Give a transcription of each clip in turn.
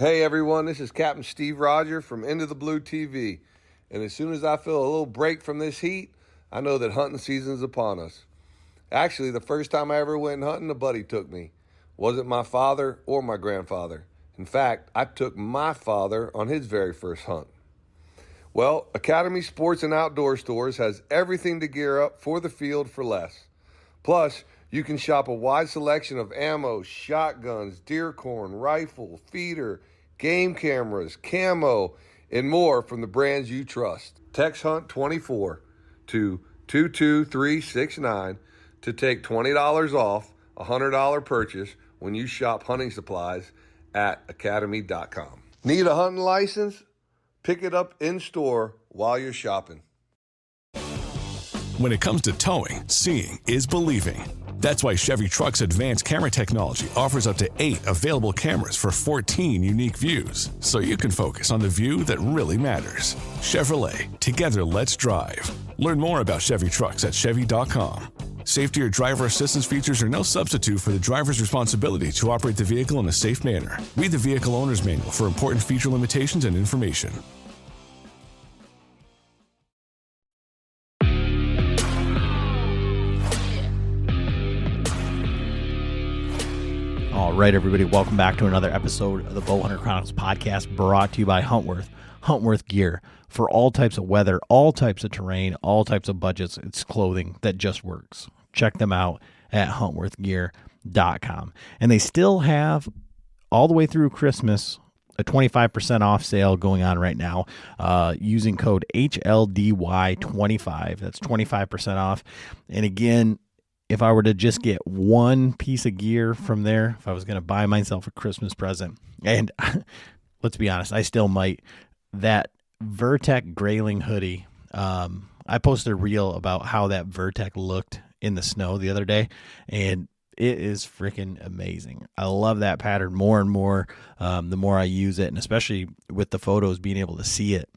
Hey everyone, this is Captain Steve Roger from Into the Blue TV. And as soon as I feel a little break from this heat, I know that hunting season is upon us. Actually, the first time I ever went hunting, a buddy took me. Wasn't my father or my grandfather. In fact, I took my father on his very first hunt. Well, Academy Sports and Outdoor Stores has everything to gear up for the field for less. Plus, you can shop a wide selection of ammo, shotguns, deer corn, rifle, feeder, game cameras, camo, and more from the brands you trust. Text HUNT24 to 22369 to take $20 off a $100 purchase when you shop hunting supplies at academy.com. Need a hunting license? Pick it up in store while you're shopping. When it comes to towing, seeing is believing. That's why Chevy Truck's advanced camera technology offers up to 8 available cameras for 14 unique views, so you can focus on the view that really matters. Chevrolet, together let's drive. Learn more about Chevy Trucks at Chevy.com. Safety or driver assistance features are no substitute for the driver's responsibility to operate the vehicle in a safe manner. Read the Vehicle Owner's Manual for important feature limitations and information. All right, everybody, welcome back to another episode of the Bowhunter Chronicles podcast, brought to you by Huntworth Gear. For all types of weather, all types of terrain, all types of budgets, it's clothing that just works. Check them out at huntworthgear.com. And they still have, all the way through Christmas, a 25% off sale going on right now using code HLDY25. That's 25% off. And again, if I were to just get one piece of gear from there, if I was going to buy myself a Christmas present, and let's be honest, I still might, that Vertec Grayling hoodie. I posted a reel about how that Vertec looked in the snow the other day, and it is freaking amazing. I love that pattern more and more the more I use it, and especially with the photos, being able to see it.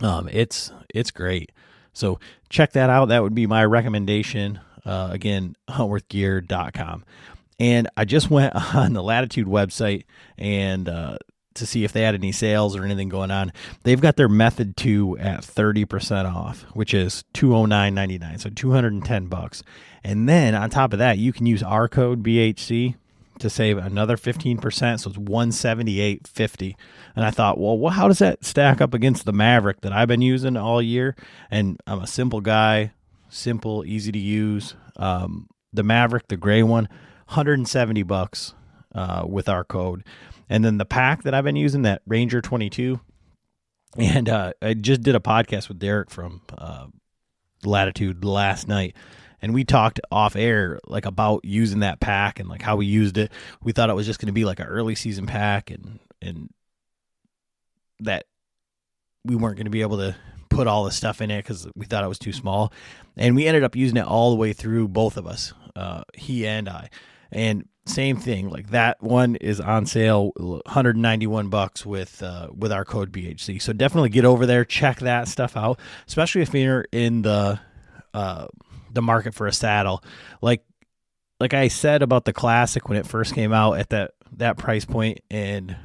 It's great. So check that out. That would be my recommendation. Again, huntworthgear.com. And I just went on the Latitude website and to see if they had any sales or anything going on. They've got their Method 2 at 30% off, which is $209.99, so $210. And then on top of that, you can use our code BHC to save another 15%, so it's $178.50. And I thought, well, how does that stack up against the Maverick that I've been using all year? And I'm a simple guy. Simple, easy to use. The Maverick, the gray one, $170 with our code. And then the pack that I've been using, that Ranger 22. And I just did a podcast with Derek from Latitude last night. And we talked off air like about using that pack and like how we used it. We thought it was just going to be like an early season pack and that we weren't going to be able to put all the stuff in it because we thought it was too small. And we ended up using it all the way through, both of us, he and I. And same thing, like that one is on sale, $191 with our code BHC. So definitely get over there, check that stuff out, especially if you're in the market for a saddle. Like I said about the Classic when it first came out at that price point, and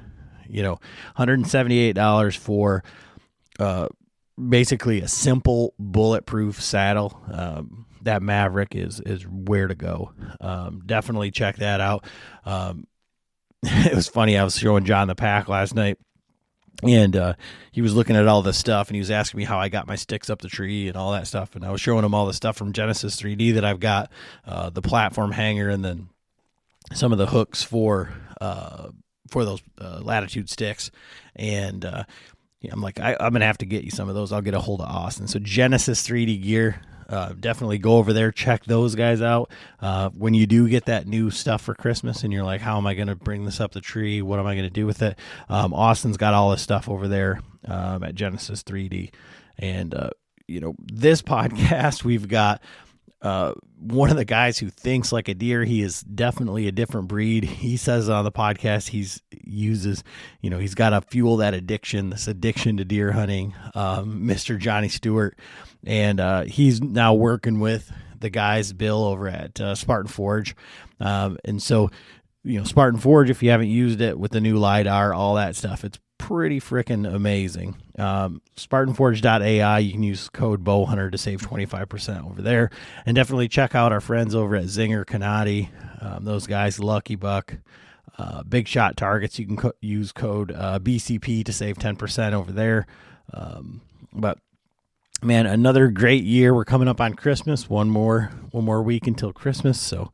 $178 for basically a simple bulletproof saddle. That Maverick is where to go. Definitely check that out. It was funny. I was showing John the pack last night, and he was looking at all this stuff, and he was asking me how I got my sticks up the tree and all that stuff. And I was showing him all the stuff from Genesis 3D that I've got, the platform hanger, and then some of the hooks for those Latitude sticks. And I'm like, I'm going to have to get you some of those. I'll get a hold of Austin. So Genesis 3D gear, definitely go over there, check those guys out. When you do get that new stuff for Christmas and you're like, how am I going to bring this up the tree? What am I going to do with it? Austin's got all this stuff over there at Genesis 3D. And, this podcast, we've got one of the guys who thinks like a deer. He is definitely a different breed. He says on the podcast he's got to fuel that addiction, this addiction to deer hunting, Mr. Johnny Stewart. And he's now working with the guys, Bill, over at Spartan Forge. And so Spartan Forge, if you haven't used it with the new LiDAR, all that stuff, it's pretty freaking amazing. SpartanForge.ai, you can use code Bowhunter to save 25% over there. And definitely check out our friends over at Zinger Canati. Those guys, Lucky Buck, Big Shot Targets. You can use code BCP to save 10% over there. But man, another great year. We're coming up on Christmas. One more week until Christmas. So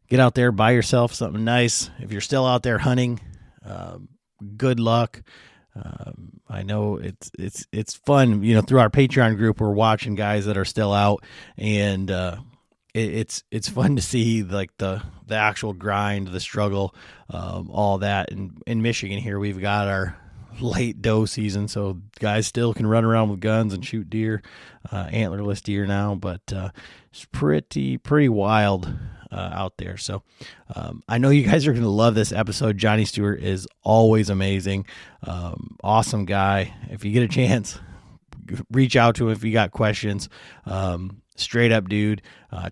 get out there, buy yourself something nice. If you're still out there hunting, good luck. I know it's fun. Through our Patreon group, we're watching guys that are still out, and it's fun to see like the actual grind, the struggle, all that. And in Michigan here, we've got our late doe season, so guys still can run around with guns and shoot deer, antlerless deer now, but it's pretty wild out there. So I know you guys are going to love this episode. Johnny Stewart is always amazing, awesome guy. If you get a chance, reach out to him if you got questions. Straight up dude.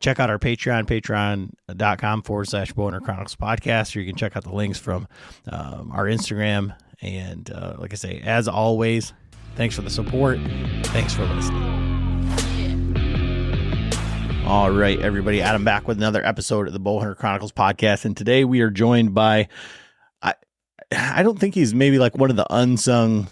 Check out our Patreon, patreon.com/Bowhunter Chronicles podcast, or you can check out the links from our Instagram. And like I say, as always, thanks for the support. Thanks for listening. All right, everybody. Adam back with another episode of the Bowhunter Chronicles podcast. And today we are joined by, I don't think he's maybe like one of the unsung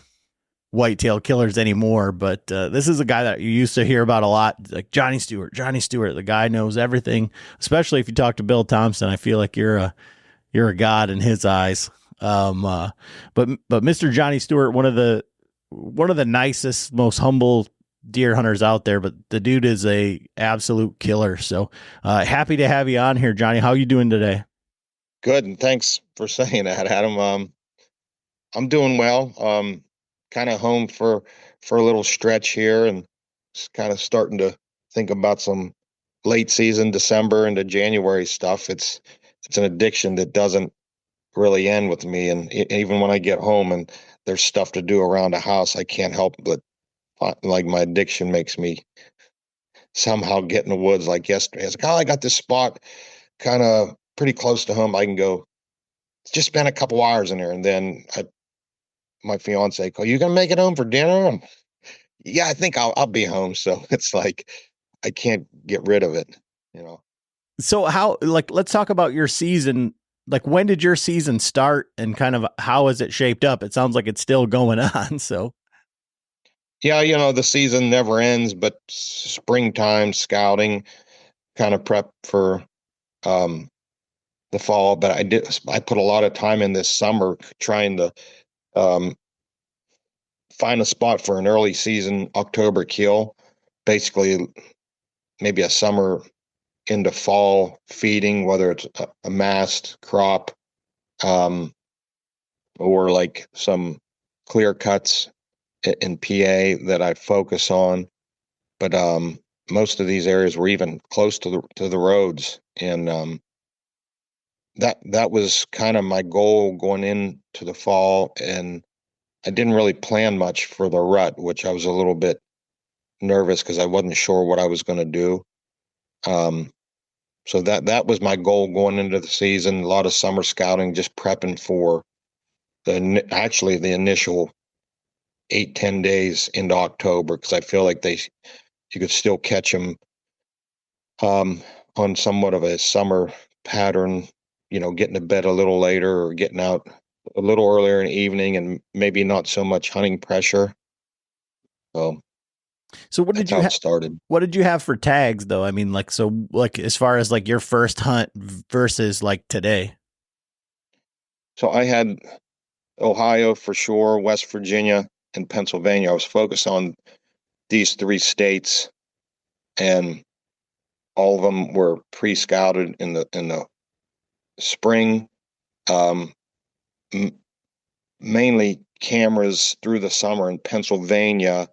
whitetail killers anymore, but this is a guy that you used to hear about a lot, like Johnny Stewart. The guy knows everything, especially if you talk to Bill Thompson. I feel like you're a god in his eyes. But Mr. Johnny Stewart, one of the nicest, most humble deer hunters out there, but the dude is a absolute killer. So happy to have you on here, Johnny. How you doing today? Good, and thanks for saying that, Adam. I'm doing well. Kind of home for a little stretch here, and just kind of starting to think about some late season December into January stuff. It's an addiction that doesn't really end with me, and even when I get home and there's stuff to do around the house, I can't help but like my addiction makes me somehow get in the woods. Like yesterday, I was like, oh, I got this spot kind of pretty close to home. I can go just spend a couple hours in there, and then my fiance called, you gonna make it home for dinner? Yeah, I think I'll be home. So it's like I can't get rid of it, So let's talk about your season. Like, when did your season start, and kind of how is it shaped up? It sounds like it's still going on. So yeah, the season never ends, but springtime scouting, kind of prep for the fall. But I put a lot of time in this summer trying to find a spot for an early season October kill, basically maybe a summer into fall feeding, whether it's a mast crop, or like some clear cuts in PA that I focus on. But most of these areas were even close to the roads, and that was kind of my goal going into the fall. And I didn't really plan much for the rut, which I was a little bit nervous because I wasn't sure what I was going to do. So that was my goal going into the season. A lot of summer scouting, just prepping for the initial 8-10 days into October, because I feel like you could still catch them on somewhat of a summer pattern, getting to bed a little later or getting out a little earlier in the evening, and maybe not so much hunting pressure. So what did you have started? What did you have for tags though? I mean, as far as like your first hunt versus like today. So I had Ohio for sure, West Virginia, and Pennsylvania. I was focused on these 3 states, and all of them were pre-scouted in the spring. Mainly cameras through the summer in Pennsylvania.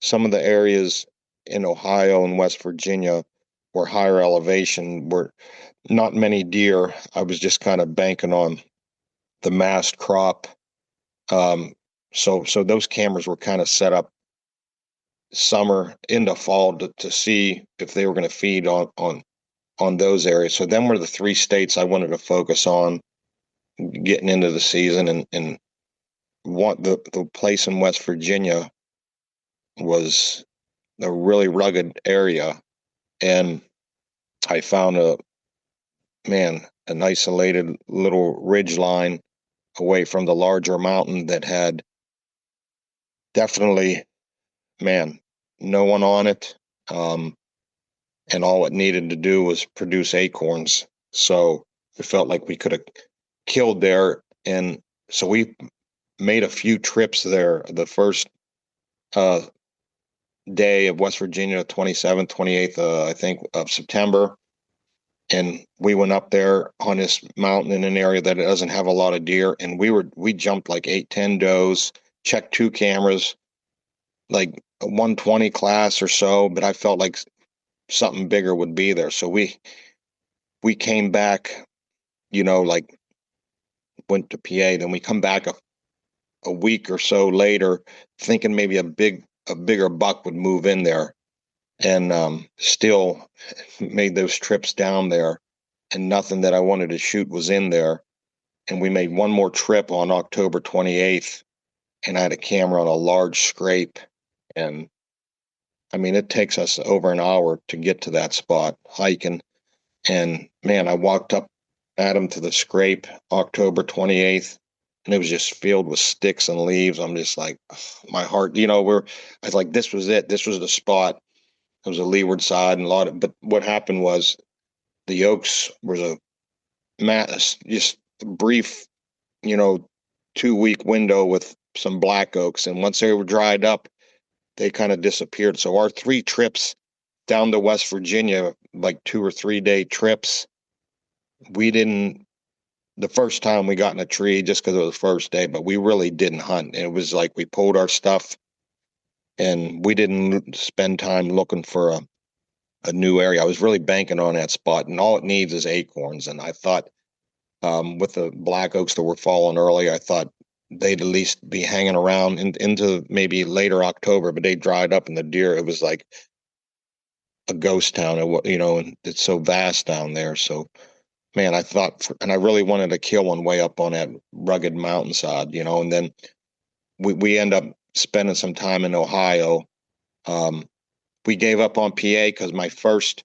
Some of the areas in Ohio and West Virginia were higher elevation, were not many deer. I was just kind of banking on the mast crop. So those cameras were kind of set up summer into fall to see if they were going to feed on on those areas. So then were the three states I wanted to focus on getting into the season, and want the place in West Virginia was a really rugged area. And I found an isolated little ridge line away from the larger mountain that had definitely, no one on it. And all it needed to do was produce acorns. So it felt like we could have killed there. And so we made a few trips there. The first day of West Virginia, 27th, 28th, I think, of September. And we went up there on this mountain in an area that doesn't have a lot of deer. And we jumped like 8-10 does, checked 2 cameras, like a 120 class or so, but I felt like something bigger would be there. So we came back, like went to PA, then we come back a week or so later, thinking maybe a bigger buck would move in there, and still made those trips down there, and nothing that I wanted to shoot was in there. And we made one more trip on October 28th, and I had a camera on a large scrape. And I mean, it takes us over an hour to get to that spot hiking. And man, I walked up at him to the scrape October 28th, and it was just filled with sticks and leaves. I'm just like, my heart, I was like, this was it. This was the spot. It was a leeward side and but what happened was the oaks was just a brief, 2-week window with some black oaks. And once they were dried up, they kind of disappeared. So our 3 trips down to West Virginia, like 2 or 3 day trips, the first time we got in a tree just because it was the first day, but we really didn't hunt. It was like we pulled our stuff and we didn't spend time looking for a new area. I was really banking on that spot, and all it needs is acorns. And I thought, with the black oaks that were falling early, I thought they'd at least be hanging around into maybe later October, but they dried up, and the deer, it was like a ghost town, and it's so vast down there. So, man, I thought, and I really wanted to kill one way up on that rugged mountainside, and then we end up spending some time in Ohio. We gave up on PA because my first,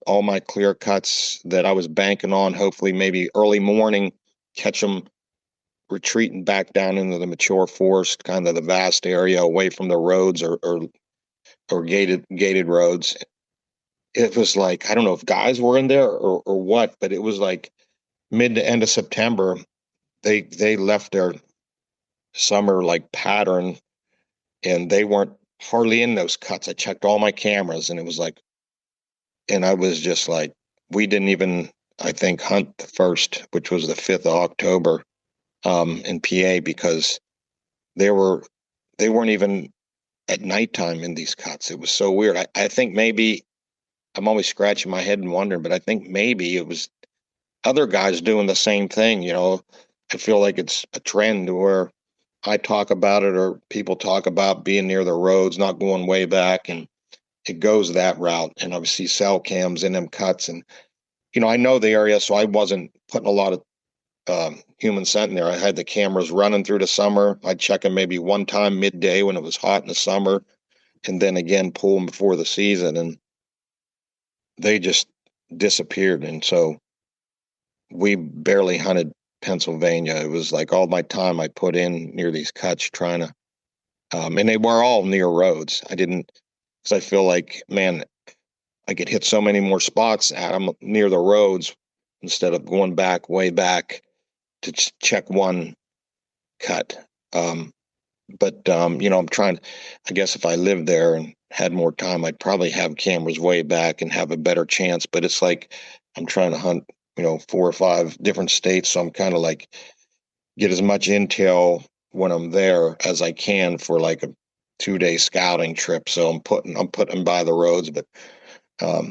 all my clear cuts that I was banking on, hopefully maybe early morning, catch them retreating back down into the mature forest, kind of the vast area away from the roads or gated roads. It was like, I don't know if guys were in there or what, but it was like mid to end of September. They left their summer like pattern, and they weren't hardly in those cuts. I checked all my cameras, and it was like, and I was just like, we didn't even, I think, hunt the first, which was the 5th of October, in PA, because they weren't even at nighttime in these cuts. It was so weird. I think maybe, I'm always scratching my head and wondering, but I think maybe it was other guys doing the same thing. I feel like it's a trend where I talk about it, or people talk about being near the roads, not going way back, and it goes that route. And I see cell cams in them cuts, and I know the area, so I wasn't putting a lot of human scent in there. I had the cameras running through the summer. I'd check them maybe one time midday when it was hot in the summer, and then again pull them before the season, and they just disappeared. And so we barely hunted Pennsylvania. It was like all my time I put in near these cuts trying to, and they were all near roads. because I feel like, man, I could hit so many more spots at them near the roads instead of going way back to check one cut. I'm trying, I guess if I lived there and had more time, I'd probably have cameras way back and have a better chance. But it's like, I'm trying to hunt, 4 or 5 different states. So I'm kind of like, get as much intel when I'm there as I can for like a 2-day scouting trip. So I'm putting them by the roads, but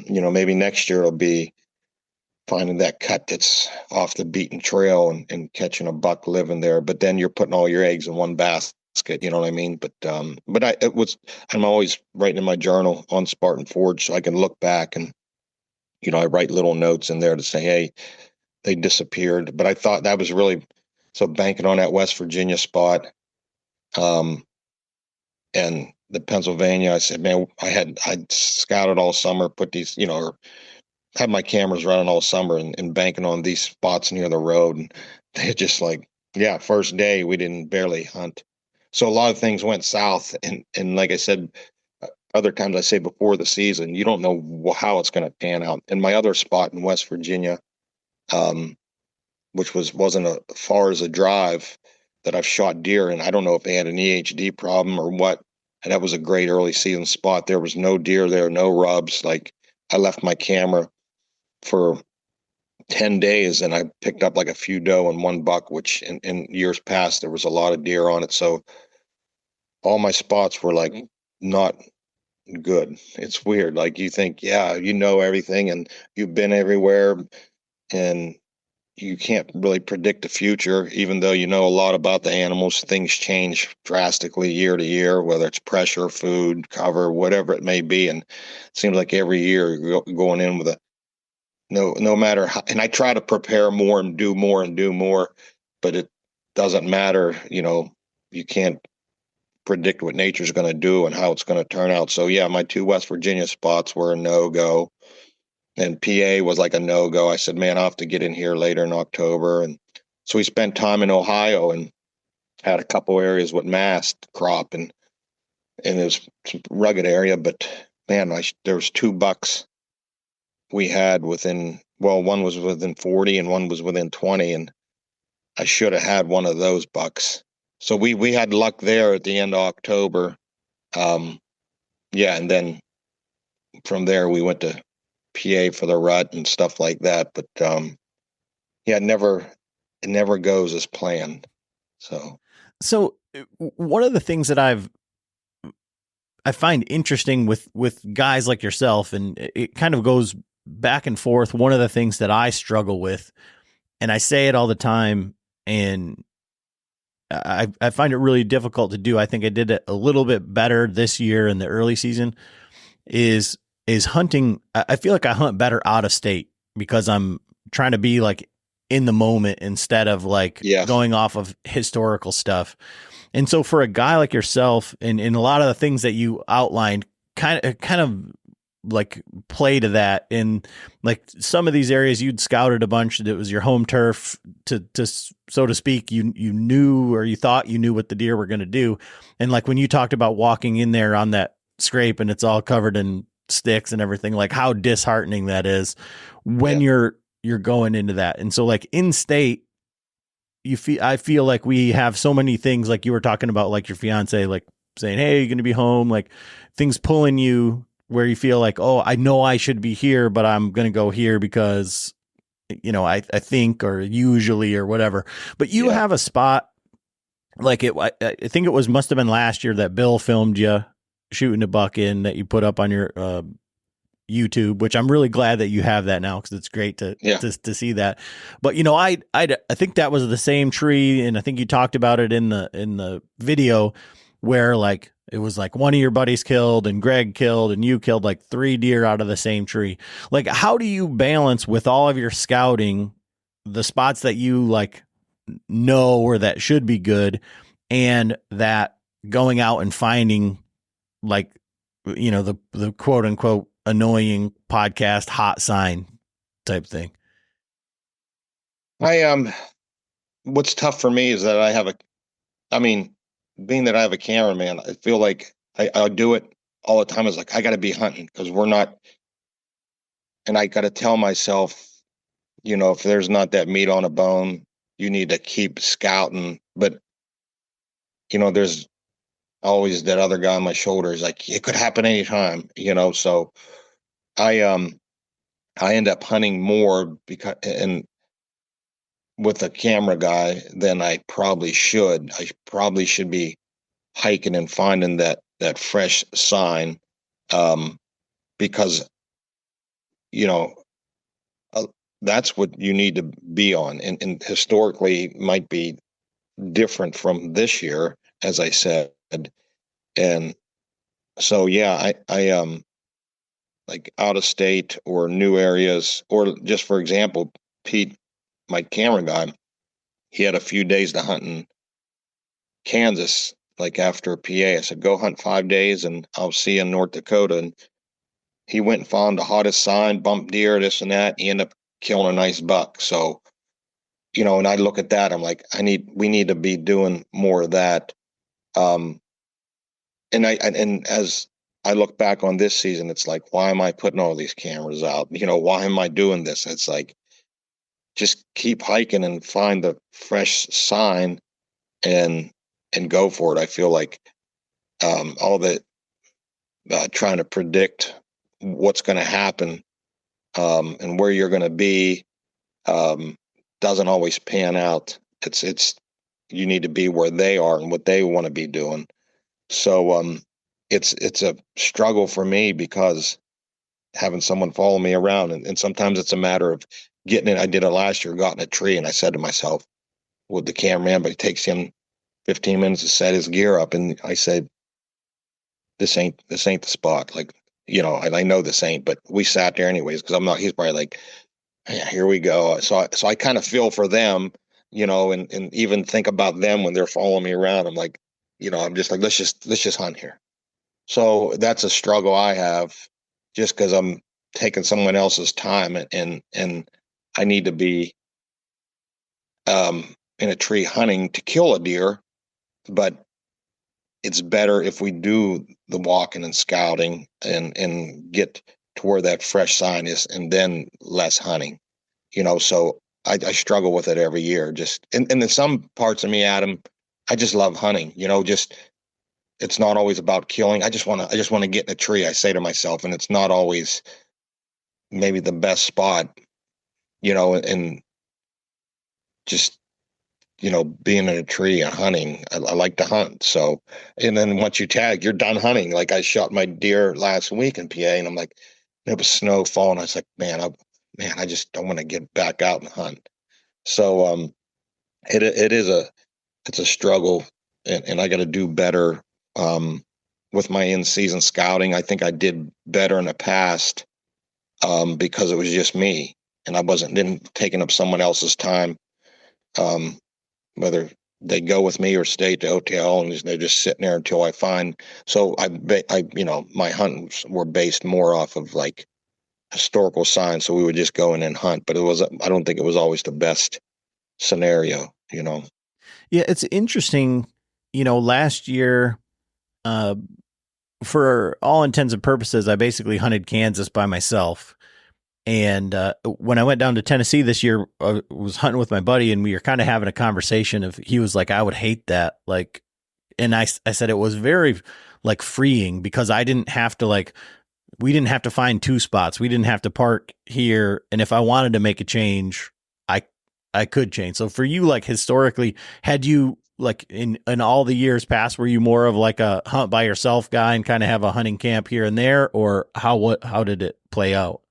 maybe next year it'll be finding that cut that's off the beaten trail and catching a buck living there. But then you're putting all your eggs in one basket. You know what I mean? But I'm always writing in my journal on Spartan Forge, so I can look back and I write little notes in there to say, hey, they disappeared. But I thought that was really, so banking on that West Virginia spot, and the Pennsylvania, I said, man, I'd scouted all summer, put these, or had my cameras running all summer and banking on these spots near the road. And they just like, yeah, first day we didn't barely hunt. So a lot of things went south. And like I said, other times I say before the season, you don't know how it's going to pan out. And my other spot in West Virginia, which wasn't as far as a drive, that I've shot deer in. I don't know if they had an EHD problem or what. And that was a great early season spot. There was no deer there, no rubs. Like, I left my camera for 10 days and I picked up like a few doe and one buck, which in years past, there was a lot of deer on it. So all my spots were like not good. It's weird. Like, you think, yeah, everything and you've been everywhere, and you can't really predict the future, even though you know a lot about the animals. Things change drastically year to year, whether it's pressure, food, cover, whatever it may be. And it seems like every year you're going in with no matter how, and I try to prepare more and do more, but it doesn't matter. You can't predict what nature's going to do and how it's going to turn out. So yeah, my 2 West Virginia spots were a no-go. And PA was like a no-go. I said, man, I'll have to get in here later in October. And so we spent time in Ohio and had a couple areas with mast crop, and it was some rugged area. But man, there was 2 bucks we had one was within 40 and one was within 20. And I should have had one of those bucks. So we had luck there at the end of October. Yeah, and then from there we went to PA for the rut and stuff like that. But yeah, it never goes as planned. So one of the things that I find interesting with guys like yourself, and it kind of goes back and forth. One of the things that I struggle with, and I say it all the time, and I find it really difficult to do. I think I did it a little bit better this year in the early season, is hunting. I feel like I hunt better out of state because I'm trying to be like in the moment instead of like going off of historical stuff. And so for a guy like yourself, and a lot of the things that you outlined kind of like play to that. In like some of these areas you'd scouted a bunch, that was your home turf, to so to speak, you knew, or you thought you knew what the deer were going to do. And like when you talked about walking in there on that scrape and it's all covered in sticks and everything, like how disheartening that is when you're going into that. And so like in state, I feel like we have so many things, like you were talking about, like your fiance, like saying, hey, you're going to be home, like things pulling you where you feel like, oh, I know I should be here, but I'm going to go here because, I think, or usually, or whatever. But you have a spot like I think it must've been last year that Bill filmed you shooting a buck in, that you put up on your YouTube, which I'm really glad that you have that now, because it's great to see that. But I think that was the same tree, and I think you talked about it in the video, where like it was like one of your buddies killed and Greg killed and you killed like 3 deer out of the same tree. Like, how do you balance with all of your scouting the spots that you like know or that should be good, and that going out and finding like the quote unquote annoying podcast hot sign type thing? What's tough for me is that being that I have a cameraman, I feel like I do it all the time. Is like, I got to be hunting, because we're not, and I got to tell myself, if there's not that meat on a bone, you need to keep scouting. But there's always that other guy on my shoulder is like, it could happen anytime, so I end up hunting more with a camera guy than I probably should. I probably should be hiking and finding that fresh sign, because that's what you need to be on, and historically might be different from this year, as I said. And so I like out of state or new areas, or just for example, Pete, my camera guy, he had a few days to hunt in Kansas, like after PA. I said, go hunt 5 days and I'll see you in North Dakota. And he went and found the hottest sign, bumped deer, this and that. He ended up killing a nice buck. So, and I look at that, I'm like, we need to be doing more of that. Um, and as I look back on this season, it's like, why am I putting all these cameras out? Why am I doing this? It's like, just keep hiking and find the fresh sign and go for it. I feel like all that trying to predict what's going to happen and where you're going to be doesn't always pan out. It's you need to be where they are and what they want to be doing. So it's a struggle for me because having someone follow me around, and sometimes it's a matter of getting it. I did it last year, got in a tree, and I said to myself, with the cameraman, but it takes him 15 minutes to set his gear up, and I said, this ain't the spot. Like, I know this ain't, but we sat there anyways because I'm not. He's probably like, yeah, here we go. So I kind of feel for them, and even think about them when they're following me around. I'm like, I'm just like, let's just hunt here. So that's a struggle I have, just because I'm taking someone else's time, and I need to be in a tree hunting to kill a deer, but it's better if we do the walking and scouting and get to where that fresh sign is, and then less hunting. So I struggle with it every year. Just and in some parts of me, Adam, I just love hunting. Just it's not always about killing. I just want to get in a tree, I say to myself, and it's not always maybe the best spot, and just being in a tree and hunting. I like to hunt. So, and then once you tag, you're done hunting. Like I shot my deer last week in PA, and I'm like, it was snow falling. I was like, man, I just don't want to get back out and hunt. So, it's a struggle, and I got to do better with my in-season scouting. I think I did better in the past because it was just me, and I didn't taking up someone else's time. Whether they go with me or stay at the hotel, and they're just sitting there until I find. So my hunts were based more off of like historical signs. So we would just go in and hunt, but I don't think it was always the best scenario. Yeah, it's interesting. Last year, for all intents and purposes, I basically hunted Kansas by myself. And when I went down to Tennessee this year, I was hunting with my buddy, and we were kind of having a conversation of, he was like, I would hate that. Like, and I said, it was very like freeing because I didn't have to we didn't have to find two spots. We didn't have to park here. And if I wanted to make a change, I could change. So for you, like historically, had you like in all the years past, were you more of like a hunt by yourself guy and kind of have a hunting camp here and there, or how did it play out?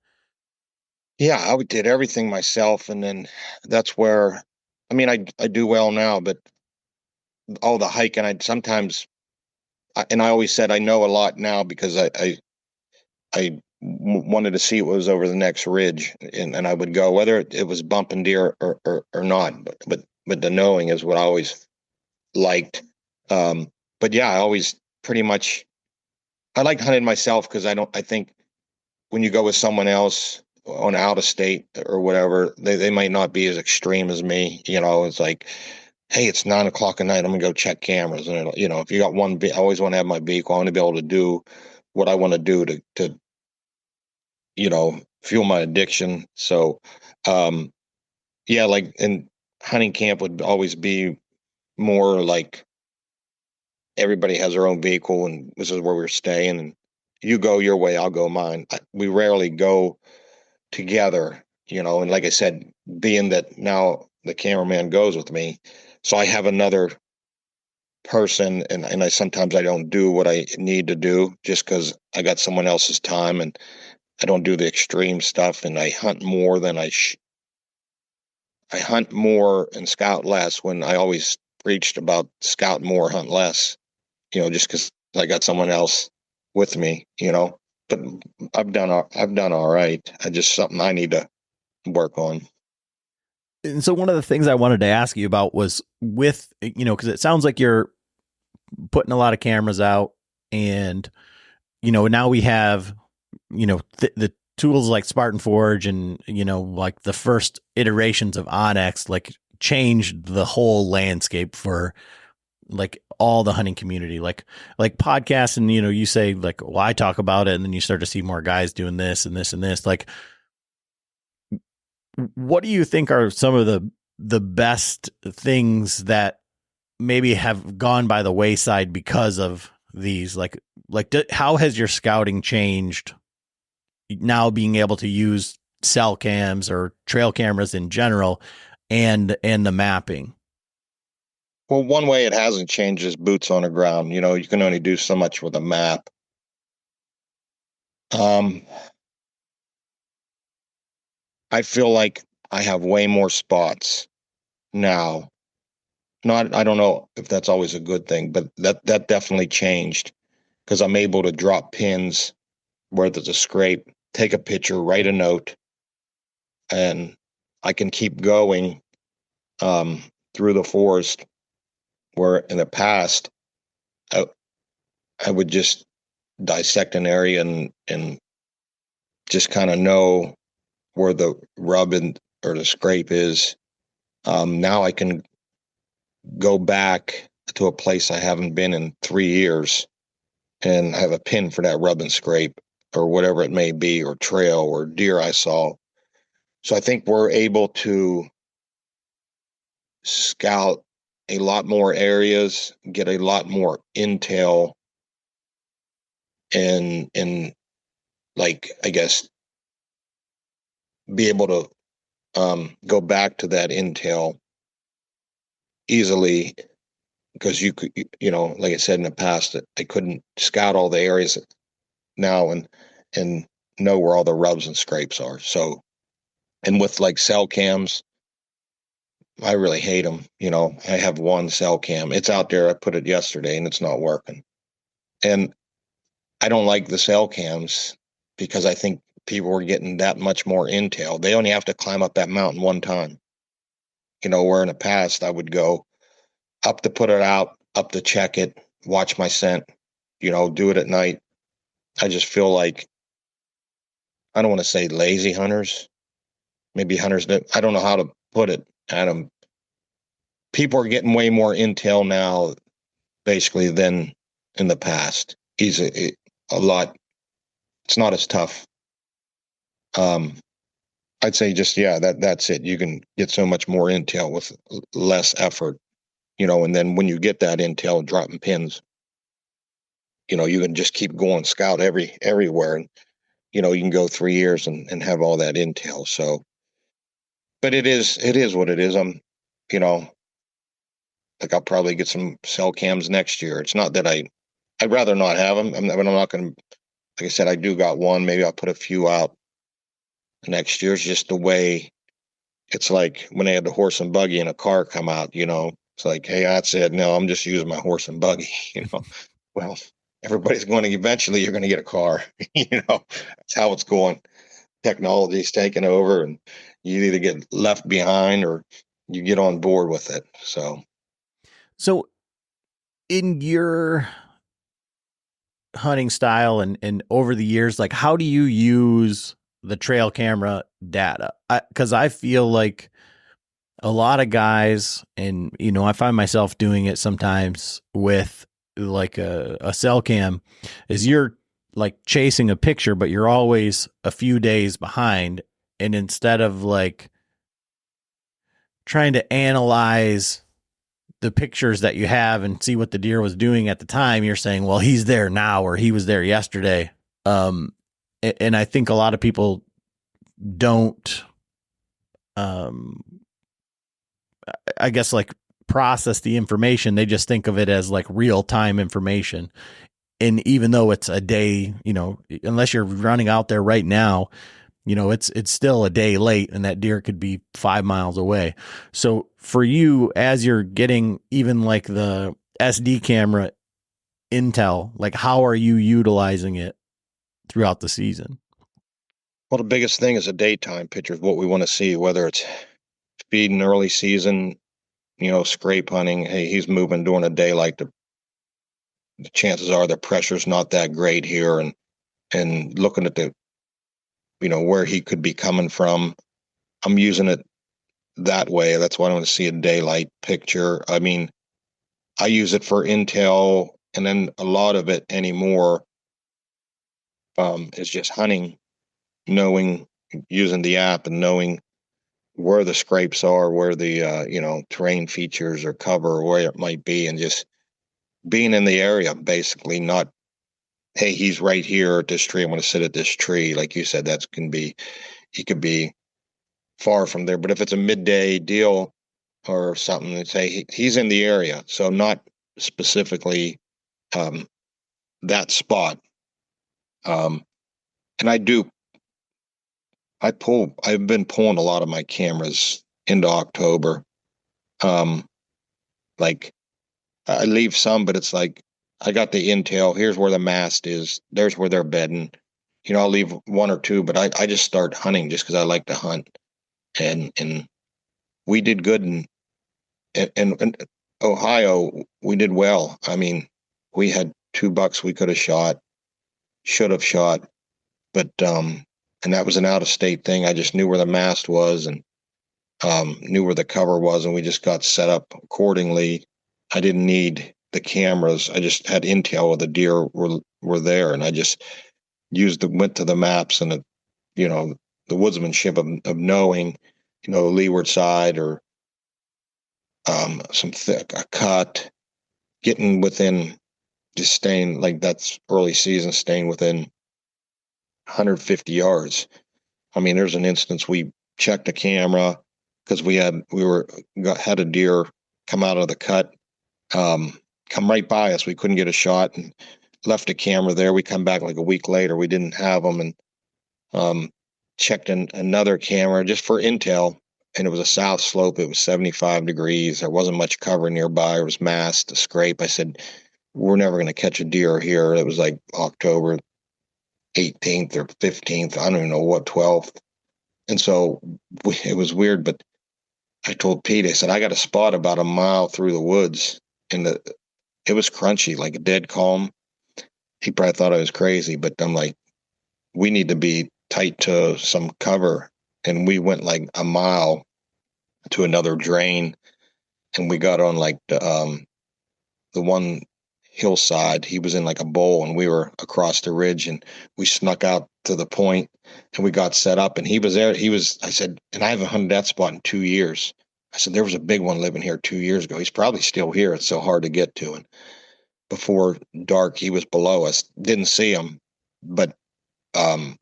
Yeah, I did everything myself, and then that's where, I do well now, but all the hiking, and I always said I know a lot now because wanted to see what was over the next ridge, and I would go whether it was bumping deer or not, but the knowing is what I always liked. But yeah, I always pretty much I liked hunting myself because I think when you go with someone else on out of state or whatever, they might not be as extreme as me. It's like, hey, it's 9:00 at night, I'm gonna go check cameras, and if you got one, I always want to have my vehicle. I want to be able to do what I want to do to fuel my addiction. So, yeah, like, and hunting camp would always be more like everybody has their own vehicle, and this is where we're staying, and you go your way, I'll go mine. We rarely go together, and like I said, being that now the cameraman goes with me, so I have another person, and sometimes I don't do what I need to do just because I got someone else's time, and I don't do the extreme stuff, and I hunt more than I hunt more and scout less, when I always preached about scout more, hunt less, just because I got someone else with me. but I've done all right. I just something I need to work on. And so one of the things I wanted to ask you about was with, because it sounds like you're putting a lot of cameras out, and, now we have, the tools like Spartan Forge and, like the first iterations of Onyx, like changed the whole landscape for like all the hunting community, like podcasts. And, you say like, well, I talk about it, and then you start to see more guys doing this and this and this. Like, what do you think are some of the best things that maybe have gone by the wayside because of these? How has your scouting changed now, being able to use cell cams or trail cameras in general, and the mapping? Well, one way it hasn't changed is boots on the ground. You can only do so much with a map. I feel like I have way more spots now. I don't know if that's always a good thing, but that definitely changed, because I'm able to drop pins where there's a scrape, take a picture, write a note, and I can keep going through the forest, where in the past I would just dissect an area and just kind of know where the rub or the scrape is. Now I can go back to a place I haven't been in 3 years and have a pin for that rub and scrape or whatever it may be, or trail or deer I saw. So I think we're able to scout a lot more areas, get a lot more intel, and like, I guess, be able to go back to that intel easily, because you could, like I said in the past, that I couldn't scout all the areas now and know where all the rubs and scrapes are. So, and with like cell cams, I really hate them. I have one cell cam. It's out there. I put it yesterday and it's not working. And I don't like the cell cams because I think people were getting that much more intel. They only have to climb up that mountain one time. Where in the past I would go up to put it out, up to check it, watch my scent, do it at night. I just feel like, I don't want to say lazy hunters, maybe hunters that, I don't know how to put it, Adam. People are getting way more intel now, basically, than in the past. He's a lot. It's not as tough. I'd say just, yeah, that's it. You can get so much more intel with less effort, and then when you get that intel, dropping pins, you can just keep going scout everywhere, and you can go 3 years and have all that intel. So, but it is what it is. Like, I'll probably get some cell cams next year. It's not that I'd rather not have them. I'm not going to, like I said, I do got one. Maybe I'll put a few out next year. It's just the way, it's like when they had the horse and buggy in a car come out, it's like, hey, I said, no, I'm just using my horse and buggy, well, everybody's going to, eventually you're going to get a car, that's how it's going. Technology's taking over, and you either get left behind or you get on board with it. So in your hunting style and over the years, like, how do you use the trail camera data? Because I feel like a lot of guys, and I find myself doing it sometimes with like a cell cam, is you're like chasing a picture, but you're always a few days behind. And instead of like trying to analyze the pictures that you have and see what the deer was doing at the time, you're saying, well, he's there now, or he was there yesterday. And I think a lot of people don't, I guess, like, process the information. They just think of it as like real time information. And even though it's a day, unless you're running out there right now, it's still a day late, and that deer could be 5 miles away. So for you, as you're getting even like the SD camera intel, like, how are you utilizing it throughout the season? Well, the biggest thing is a daytime picture is what we want to see, whether it's feeding early season, scrape hunting. Hey, he's moving during a day, like the chances are the pressure's not that great here, and looking at the, where he could be coming from. I'm using it that way. That's why I want to see a daylight picture. I mean, I use it for intel, and then a lot of it anymore is just hunting, knowing, using the app and knowing where the scrapes are, where the terrain features or cover, or where it might be, and just being in the area, basically. Not, hey, he's right here at this tree, I'm going to sit at this tree. Like you said, he could be far from there. But if it's a midday deal or something, and say he's in the area, so not specifically that spot. And I've been pulling a lot of my cameras into October. Like I leave some, but it's like I got the intel. Here's where the mast is. There's where they're bedding. I'll leave one or two, but I just start hunting just because I like to hunt. And we did good in Ohio. We did well. I mean, we had 2 bucks we could have shot, should have shot, but and that was an out-of-state thing. I just knew where the mast was and knew where the cover was, and we just got set up accordingly. I didn't need the cameras. I just had intel of the deer were there, and I just went to the maps and the woodsmanship of knowing, leeward side or some thick a cut, getting within, just staying, like that's early season, staying within 150 yards. I mean, there's an instance we checked a camera because we had a deer come out of the cut, come right by us. We couldn't get a shot and left a camera there. We come back like a week later. We didn't have them, and checked in another camera just for intel. And it was a south slope. It was 75 degrees. There wasn't much cover nearby. It was mast, a scrape. I said, we're never going to catch a deer here. It was like October 18th or 15th. I don't even know what, 12th. And so it was weird, but I told Pete, I said, I got a spot about a mile through the woods, and it was crunchy, like a dead calm. He probably thought I was crazy, but I'm like, we need to be tight to some cover. And we went like a mile to another drain, and we got on like the one hillside. He was in like a bowl, and we were across the ridge, and we snuck out to the point, and we got set up, and he was there. I said, and I haven't hunted that spot in 2 years. I said, there was a big one living here 2 years ago. He's probably still here. It's so hard to get to. And before dark, he was below us. Didn't see him, but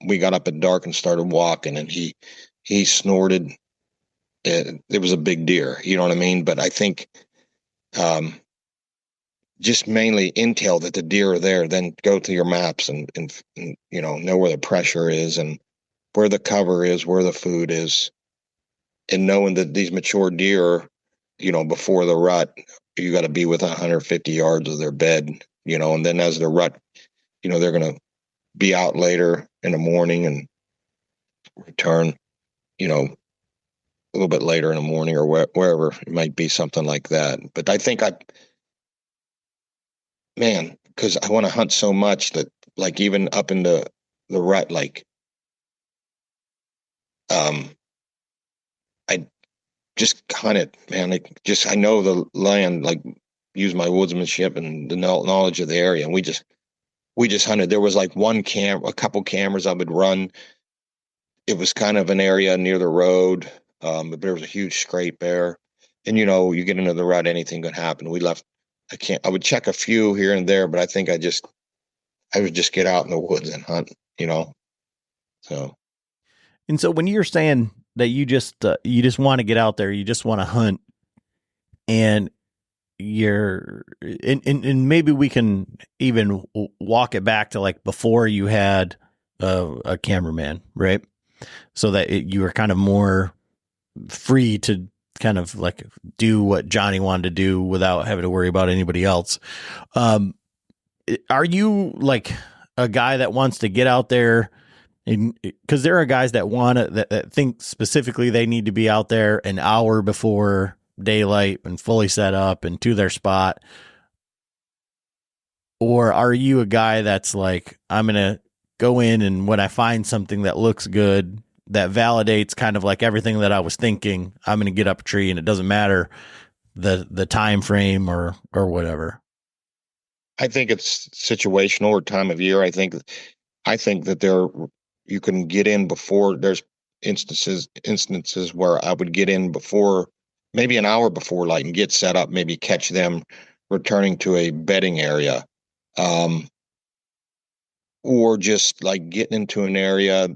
we got up at dark and started walking, and he snorted. It was a big deer, you know what I mean? But I think just mainly intel that the deer are there, then go to your maps and know where the pressure is and where the cover is, where the food is, and knowing that these mature deer, before the rut, you got to be within 150 yards of their bed, and then as the rut, they're going to be out later in the morning and return, a little bit later in the morning or wherever it might be, something like that. But I think because I want to hunt so much that, like, even up into the rut, like, I just hunt it, man. I know the land, like, use my woodsmanship and the knowledge of the area, and we just hunted. There was like a couple cameras I would run. It was kind of an area near the road, but there was a huge scrape there. And you get into the rut, anything could happen. I would check a few here and there, but I think I would just get out in the woods and hunt, so. And so when you're saying that you just want to get out there, you just want to hunt, and and maybe we can even walk it back to like before you had a cameraman, right? So that you were kind of more free to kind of like do what Johnny wanted to do without having to worry about anybody else. Are you like a guy that wants to get out there, because there are guys that want to, that think specifically they need to be out there an hour before daylight and fully set up and to their spot? Or are you a guy that's like, I'm going to go in, and when I find something that looks good, that validates kind of like everything that I was thinking, I'm going to get up a tree, and it doesn't matter the time frame or whatever? I think it's situational or time of year. I think that you can get in before. There's instances where I would get in before, maybe an hour before light, and get set up, maybe catch them returning to a bedding area, or just like getting into an area,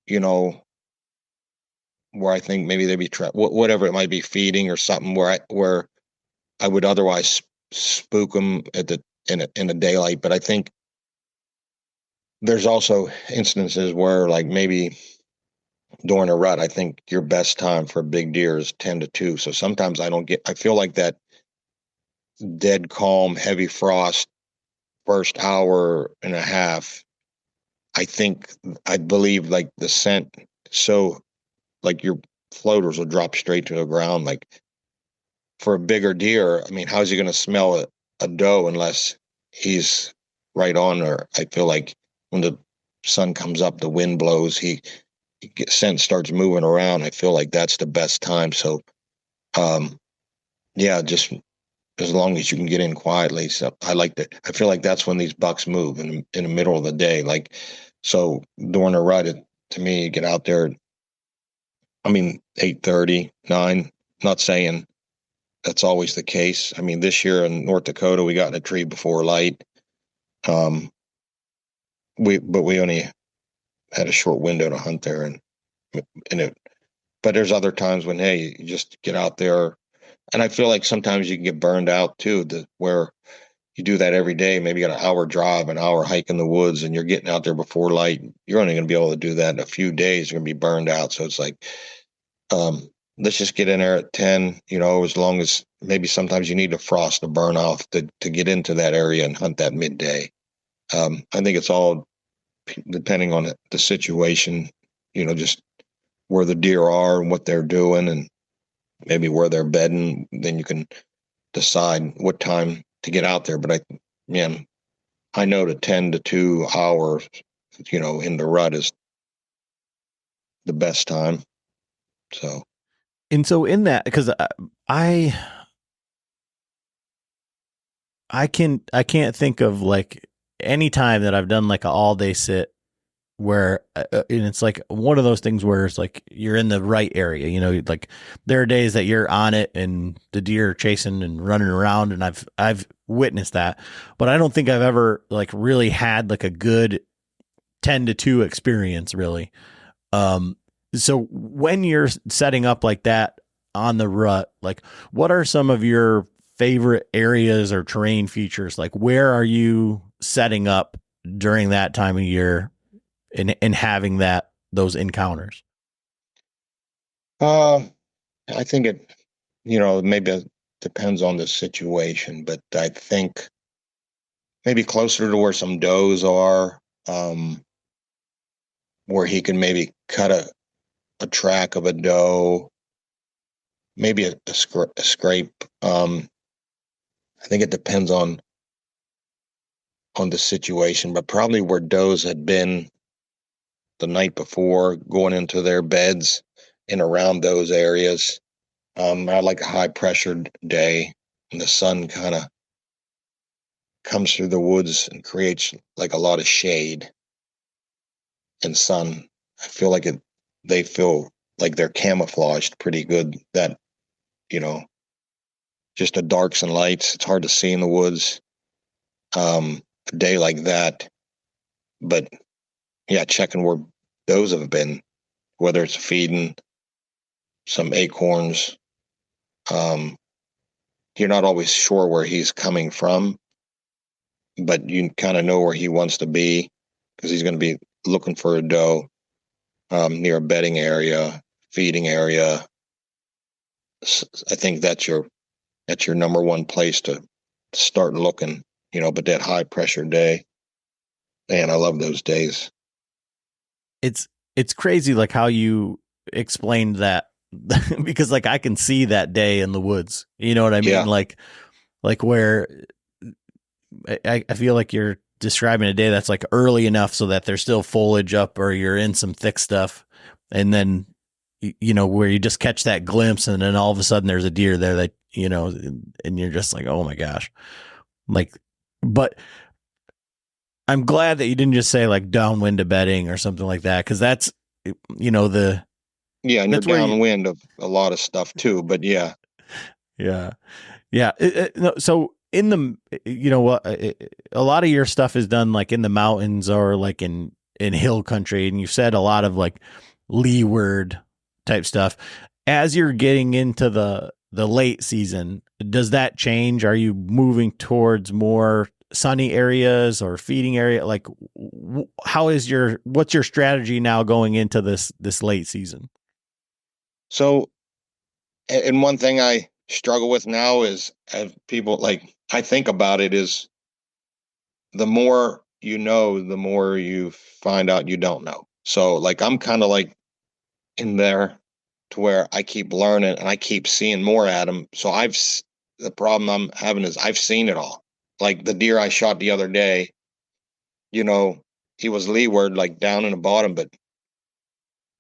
you know, where I think maybe they'd be whatever it might be, feeding or something, where I would otherwise spook them in the daylight. But I think there's also instances where, like, maybe during a rut, I think your best time for a big deer is 10 to 2. So sometimes I feel like that dead calm, heavy frost first hour and a half, I believe, like, the scent, so like your floaters will drop straight to the ground. Like, for a bigger deer, I mean, how's he going to smell a doe unless he's right on her? I feel like when the sun comes up, the wind blows, scent starts moving around. I feel like that's the best time. So, yeah, just as long as you can get in quietly. So I feel like that's when these bucks move in the middle of the day. Like, so during a rut, to me, get out there, I mean, 8:30, 9, not saying that's always the case. I mean, this year in North Dakota, we got in a tree before light. We only had a short window to hunt there, but there's other times when, hey, you just get out there. And I feel like sometimes you can get burned out too, where you do that every day. Maybe you got an hour drive, an hour hike in the woods, and you're getting out there before light. You're only going to be able to do that in a few days. You're going to be burned out. So it's like, let's just get in there at 10, as long as maybe sometimes you need a frost to burn off to get into that area and hunt that midday. I think it's all depending on the situation, just where the deer are and what they're doing, and maybe where they're bedding. Then you can decide what time to get out there. But I know the 10 to 2 hours, in the rut is the best time. So. And so in that, because I can't think of like any time that I've done like an all day sit where, and it's like one of those things where it's like you're in the right area, like there are days that you're on it and the deer are chasing and running around, and I've witnessed that, but I don't think I've ever like really had like a good 10 to 2 experience really. So when you're setting up like that on the rut, like what are some of your favorite areas or terrain features? Like where are you setting up during that time of year and having those encounters? I think it, maybe it depends on the situation, but I think maybe closer to where some does are, where he can maybe cut a track of a doe, maybe a scrape. I think it depends on the situation, but probably where does had been the night before, going into their beds and around those areas. I like a high pressured day, and the sun kind of comes through the woods and creates like a lot of shade and sun. I feel like they feel like they're camouflaged pretty good. That, just the darks and lights, it's hard to see in the woods, a day like that. But yeah, checking where those have been, whether it's feeding some acorns. You're not always sure where he's coming from, but you kind of know where he wants to be, because he's going to be looking for a doe, near a bedding area, feeding area. I think that's your number one place to start looking, but that high pressure day. man, I love those days. It's crazy like how you explained that because like I can see that day in the woods. You know what I mean? Yeah. Like where I feel like you're describing a day that's like early enough so that there's still foliage up or you're in some thick stuff. And then, you know, where you just catch that glimpse and then all of a sudden there's a deer there that, you know, and you're just like, oh my gosh. Like, but I'm glad that you didn't just say like downwind of bedding or something like that. Cause that's, you know, Yeah. And you're that's where downwind of a lot of stuff too, but yeah. yeah. Yeah. No, so in the, you know what, a lot of your stuff is done like in the mountains or like in hill country. And you've said a lot of like leeward type stuff. As you're getting into the late season, does that change? Are you moving towards more sunny areas or feeding area? Like what's your strategy now going into this late season? So, and one thing I struggle with now is, as people, like, I think about it, is the more you know, the more you find out you don't know. So like I'm kind of like in there to where I keep learning and I keep seeing more at them. So the problem I'm having is I've seen it all. Like the deer I shot the other day, you know, he was leeward, like down in the bottom, but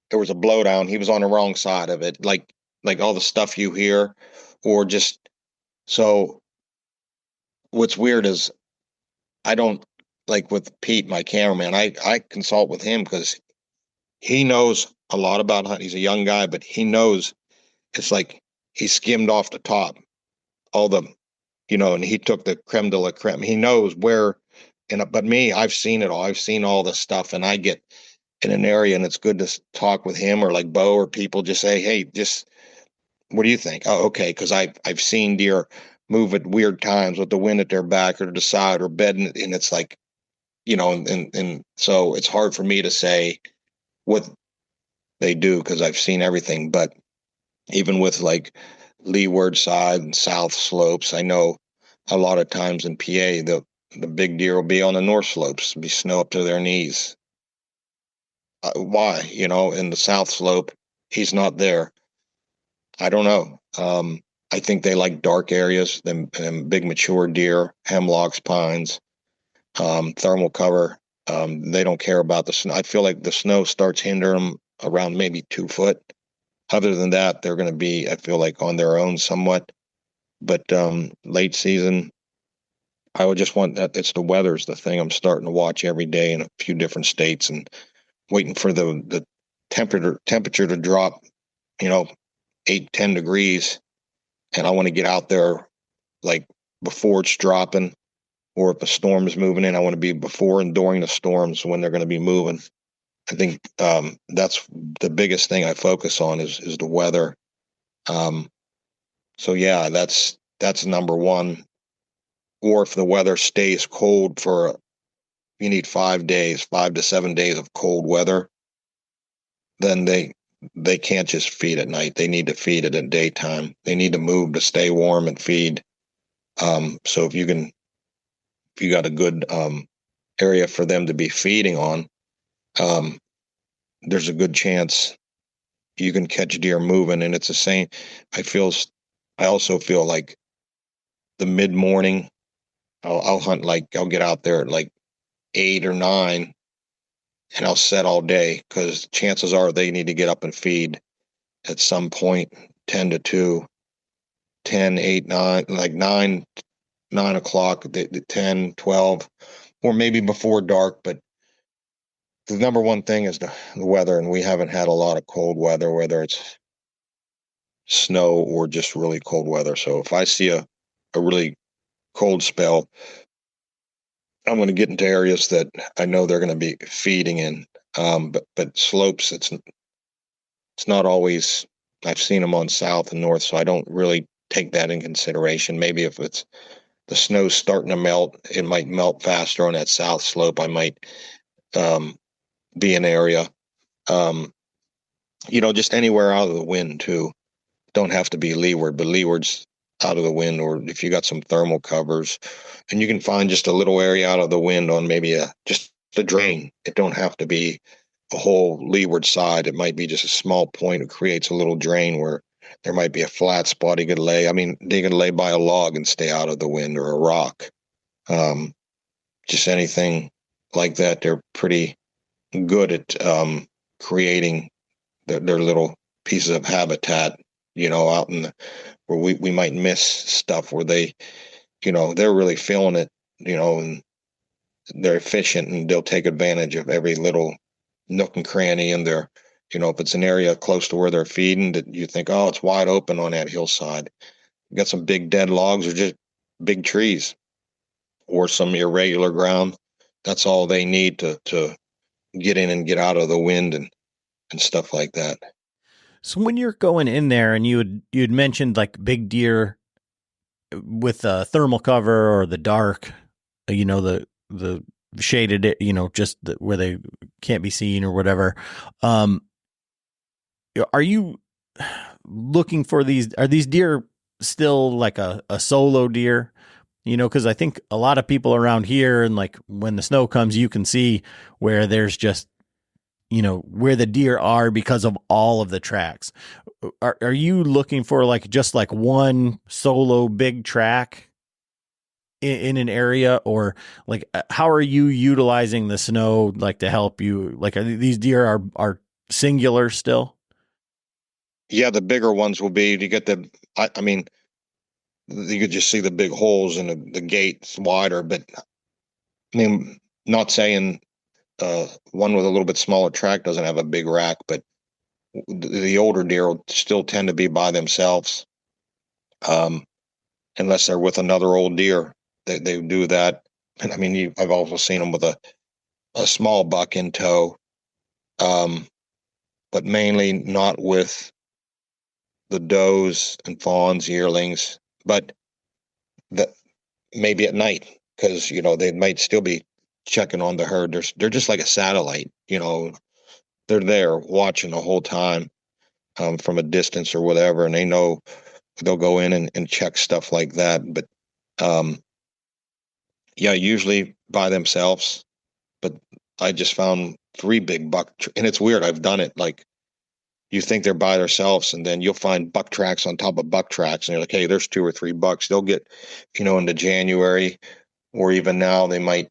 there was a blowdown. He was on the wrong side of it, like all the stuff you hear, or just so. What's weird is I don't, like with Pete, my cameraman. I consult with him because he knows a lot about hunting. He's a young guy, but he knows it's like he skimmed off the top all the, you know, and he took the creme de la creme. He knows where, but me, I've seen it all. I've seen all this stuff, and I get in an area, and it's good to talk with him or like Bo or people. Just say, hey, just what do you think? Oh, okay, because I've seen deer move at weird times with the wind at their back or to the side or bedding, and it's like, you know, and so it's hard for me to say what they do because I've seen everything. But even with like leeward side and south slopes, I know a lot of times in PA the big deer will be on the north slopes, be snow up to their knees. Why? You know, in the south slope, he's not there. I don't know. I think they like dark areas, them big mature deer, hemlocks, pines, thermal cover. They don't care about the snow. I feel like the snow starts hindering them around maybe 2 foot. Other than that, they're going to be, I feel like, on their own somewhat. But late season, I would just want that. It's the weather's the thing I'm starting to watch every day in a few different states and waiting for the temperature to drop, you know, 8-10 degrees. And I want to get out there like before it's dropping, or if a storm is moving in, I want to be before and during the storms when they're going to be moving. I think that's the biggest thing I focus on is the weather. So yeah, that's number one. Or if the weather stays cold you need 5 days, 5 to 7 days of cold weather, then they can't just feed at night. They need to feed it at daytime. They need to move to stay warm and feed. So if you got a good area for them to be feeding on, there's a good chance you can catch deer moving. And it's the same. I also feel like the mid morning, I'll hunt, like I'll get out there at like 8 or 9 and I'll set all day because chances are they need to get up and feed at some point, 10 to 2, 10, 8, 9, like 9 o'clock, 10, 12, or maybe before dark. But the number one thing is the weather, and we haven't had a lot of cold weather, whether it's snow or just really cold weather. So if I see a really cold spell, I'm going to get into areas that I know they're going to be feeding in. But slopes, it's not always. I've seen them on south and north, so I don't really take that in consideration. Maybe if it's the snow's starting to melt, it might melt faster on that south slope. I might be an area, you know, just anywhere out of the wind too. Don't have to be leeward, but leeward's out of the wind, or if you got some thermal covers, and you can find just a little area out of the wind on maybe just the drain. It don't have to be a whole leeward side. It might be just a small point that creates a little drain where there might be a flat spot he could lay. I mean, they can lay by a log and stay out of the wind, or a rock. Um, just anything like that. They're pretty good at creating their little pieces of habitat, out in where we might miss stuff where they, they're really feeling it, and they're efficient, and they'll take advantage of every little nook and cranny in their, if it's an area close to where they're feeding that you think, oh, it's wide open on that hillside. You got some big dead logs or just big trees or some irregular ground. That's all they need to get in and get out of the wind and stuff like that. So when you're going in there, and you'd mentioned like big deer with a thermal cover or the dark, the shaded, just where they can't be seen or whatever. Are you looking for these? Are these deer still like a solo deer? Because I think a lot of people around here, and like when the snow comes, you can see where there's just, where the deer are because of all of the tracks. Are you looking for like just like one solo big track in an area, or like how are you utilizing the snow like to help you? Like are these deer are singular still? Yeah, the bigger ones will be to get I mean, you could just see the big holes in the gates wider, but I mean, not saying one with a little bit smaller track doesn't have a big rack, but the older deer will still tend to be by themselves, unless they're with another old deer. They do that. And I mean, I've also seen them with a small buck in tow, but mainly not with the does and fawns, yearlings, but that maybe at night, because they might still be checking on the herd. They're just like a satellite. They're there watching the whole time, from a distance or whatever, and they know they'll go in and check stuff like that. But yeah, usually by themselves. But I just found 3 big buck, and it's weird. I've done it. Like, you think they're by themselves, and then you'll find buck tracks on top of buck tracks, and you're like, hey, there's 2 or 3 bucks. They'll get, into January, or even now, they might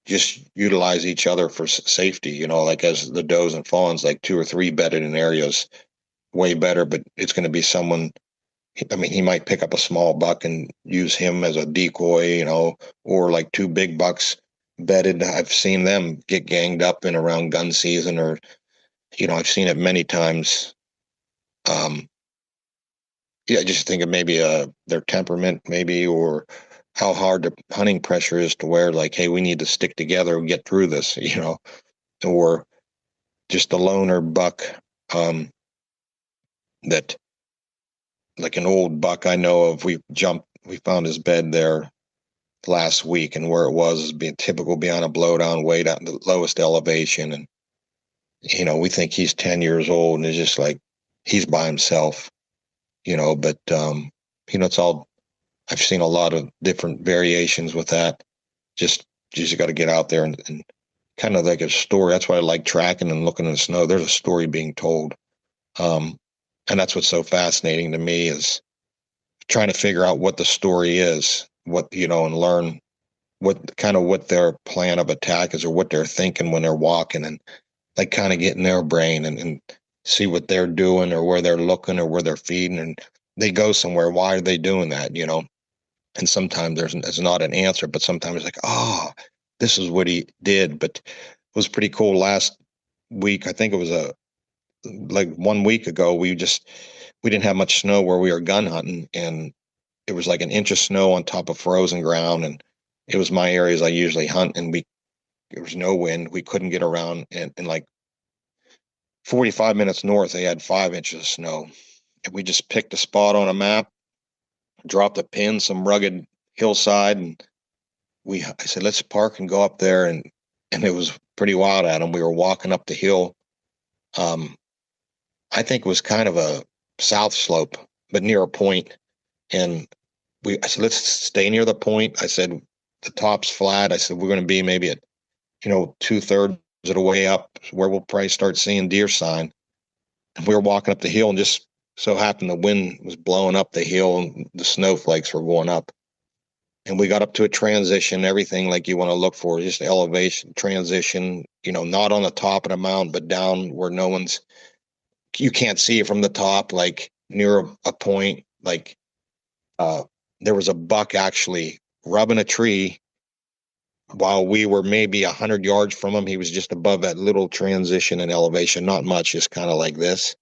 just utilize each other for safety, like as the does and fawns, like 2 or 3 bedded in areas, way better. But it's going to be someone, I mean, he might pick up a small buck and use him as a decoy, or like 2 big bucks bedded. I've seen them get ganged up in around gun season, or, I've seen it many times. Yeah, I just think of maybe their temperament, maybe, or how hard the hunting pressure is to where, like, hey, we need to stick together and get through this, or just a loner buck, that, like an old buck I know of, we found his bed there last week, and where it was is being typical, beyond a blowdown, way down the lowest elevation. And, we think he's 10 years old, and it's just like, he's by himself, but, it's all, I've seen a lot of different variations with that. Just, you just got to get out there and kind of like a story. That's why I like tracking and looking in the snow. There's a story being told. And that's what's so fascinating to me, is trying to figure out what the story is, and learn what their plan of attack is, or what they're thinking when they're walking, and like kind of get in their brain and see what they're doing, or where they're looking, or where they're feeding, and they go somewhere. Why are they doing that? And sometimes there's not an answer, but sometimes it's like, oh, this is what he did. But it was pretty cool last week. I think it was like 1 week ago, we didn't have much snow where we were gun hunting, and it was like an inch of snow on top of frozen ground, and it was my areas I usually hunt, and there was no wind. We couldn't get around, and like 45 minutes north, they had 5 inches of snow, and we just picked a spot on a map, dropped a pin, some rugged hillside, and I said, let's park and go up there, and it was pretty wild at them. We were walking up the hill. I think it was kind of a south slope, but near a point. And I said, let's stay near the point. I said, the top's flat. I said, we're going to be maybe at 2/3 of the way up where we'll probably start seeing deer sign. And we were walking up the hill, and just so happened the wind was blowing up the hill and the snowflakes were going up. And we got up to a transition, everything like you want to look for, just elevation, transition, not on the top of the mountain, but down where you can't see it from the top, like near a point. Like there was a buck actually rubbing a tree while we were maybe 100 yards from him. He was just above that little transition in elevation, not much, just kind of like this.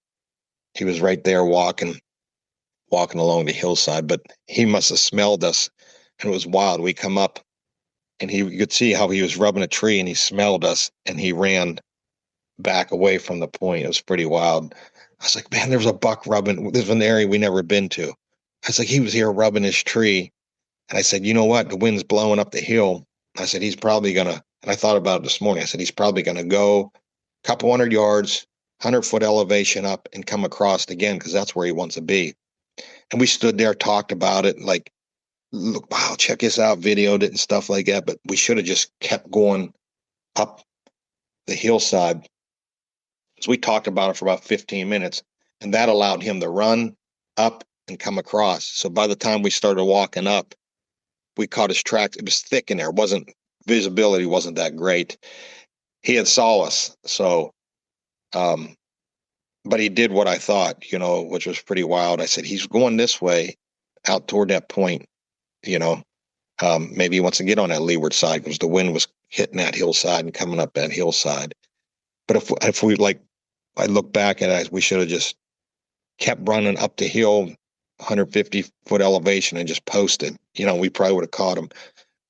He was right there walking along the hillside, but he must have smelled us, and it was wild. We come up, and you could see how he was rubbing a tree, and he smelled us, and he ran back away from the point. It was pretty wild. I was like, man, there was a buck rubbing. This was an area we never been to. I was like, he was here rubbing his tree. And I said, you know what? The wind's blowing up the hill. I said, he's probably going to, and I thought about it this morning. I said, he's probably going to go a couple 100 yards, 100-foot elevation up and come across again, because that's where he wants to be. And we stood there, talked about it, like, look, wow, check this out, videoed it and stuff like that. But we should have just kept going up the hillside. So we talked about it for about 15 minutes, and that allowed him to run up and come across. So by the time we started walking up, we caught his tracks. It was thick in there. Visibility wasn't that great. He had saw us. So, but he did what I thought, which was pretty wild. I said, he's going this way out toward that point, maybe he wants to get on that leeward side because the wind was hitting that hillside and coming up that hillside. But if we I look back at it, we should have just kept running up the hill, 150-foot elevation, and just posted. We probably would have caught him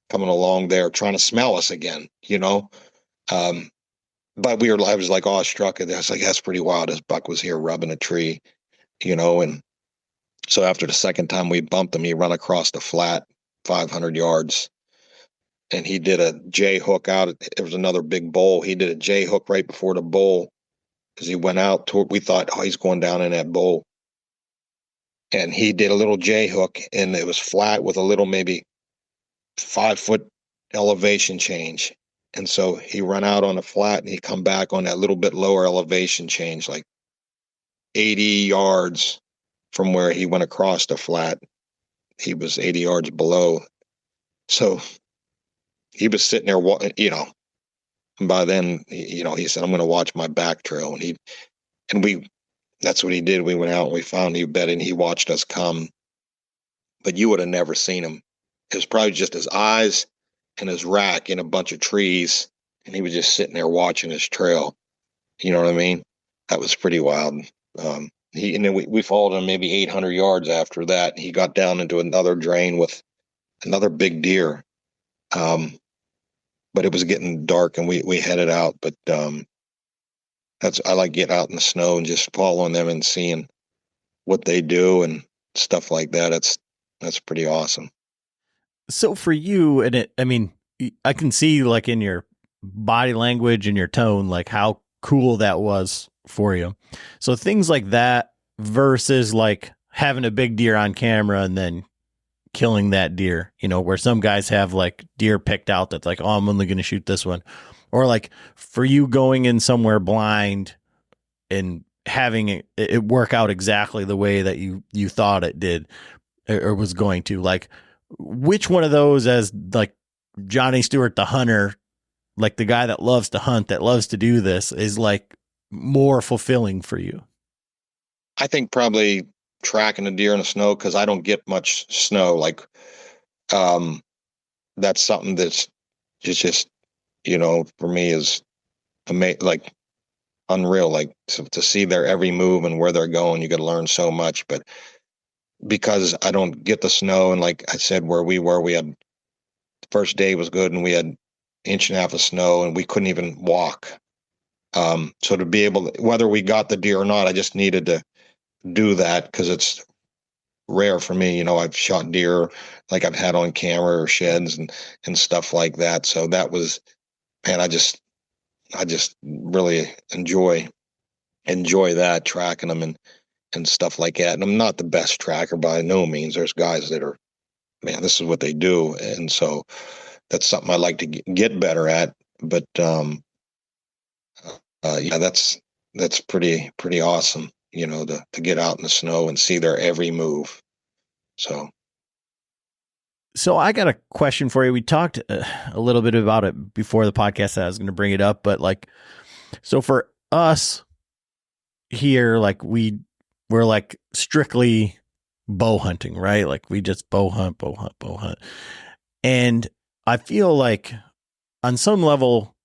coming along there trying to smell us again, But I was like awestruck. I was like, that's pretty wild. This buck was here rubbing a tree, and so after the second time we bumped him, he ran across the flat 500 yards. And he did a J hook out. There was another big bowl. He did a J hook right before the bowl because he went out toward. We thought, oh, he's going down in that bowl. And he did a little J hook, and it was flat with a little maybe 5-foot elevation change. And so he ran out on the flat, and he come back on that little bit lower elevation change, like 80 yards from where he went across the flat. He was 80 yards below. So he was sitting there, and by then, he said, I'm going to watch my back trail. That's what he did. We went out and we found you bet, and he watched us come, but you would have never seen him. It was probably just his eyes and his rack in a bunch of trees. And he was just sitting there watching his trail. You know what I mean? That was pretty wild. And then we followed him maybe 800 yards after that. He got down into another drain with another big deer. But it was getting dark and we headed out. But I like getting out in the snow and just following them and seeing what they do and stuff like that. That's pretty awesome. So for you, I can see like in your body language and your tone, like how cool that was for you. So things like that versus like having a big deer on camera and then killing that deer, where some guys have like deer picked out that's like, oh, I'm only going to shoot this one. Or like for you going in somewhere blind and having it work out exactly the way that you thought it did or was going to. Like, which one of those, as like Johnny Stewart, the hunter, like the guy that loves to hunt, that loves to do this, is like more fulfilling for you? I think probably tracking a deer in the snow, because I don't get much snow. Like, that's something that's just for me is like unreal. Like to see their every move and where they're going, you got to learn so much. But because I don't get the snow, and like I said, where we were, we had the first day was good, and we had 1.5 inches of snow, and we couldn't even walk. So to be able to, whether we got the deer or not, I just needed to do that because it's rare for me. I've shot deer like I've had on camera or sheds and stuff like that. So that was, man, I just really enjoy that, tracking them and stuff like that. And I'm not the best tracker by no means. There's guys that are, man, this is what they do. And so that's something I like to get better at. But yeah, that's pretty awesome, to get out in the snow and see their every move. So So I got a question for you. We talked a little bit about it before the podcast. I was going to bring it up, but like, so for us here, like we're like strictly bow hunting, right? Like we just bow hunt, bow hunt, bow hunt. And I feel like on some level,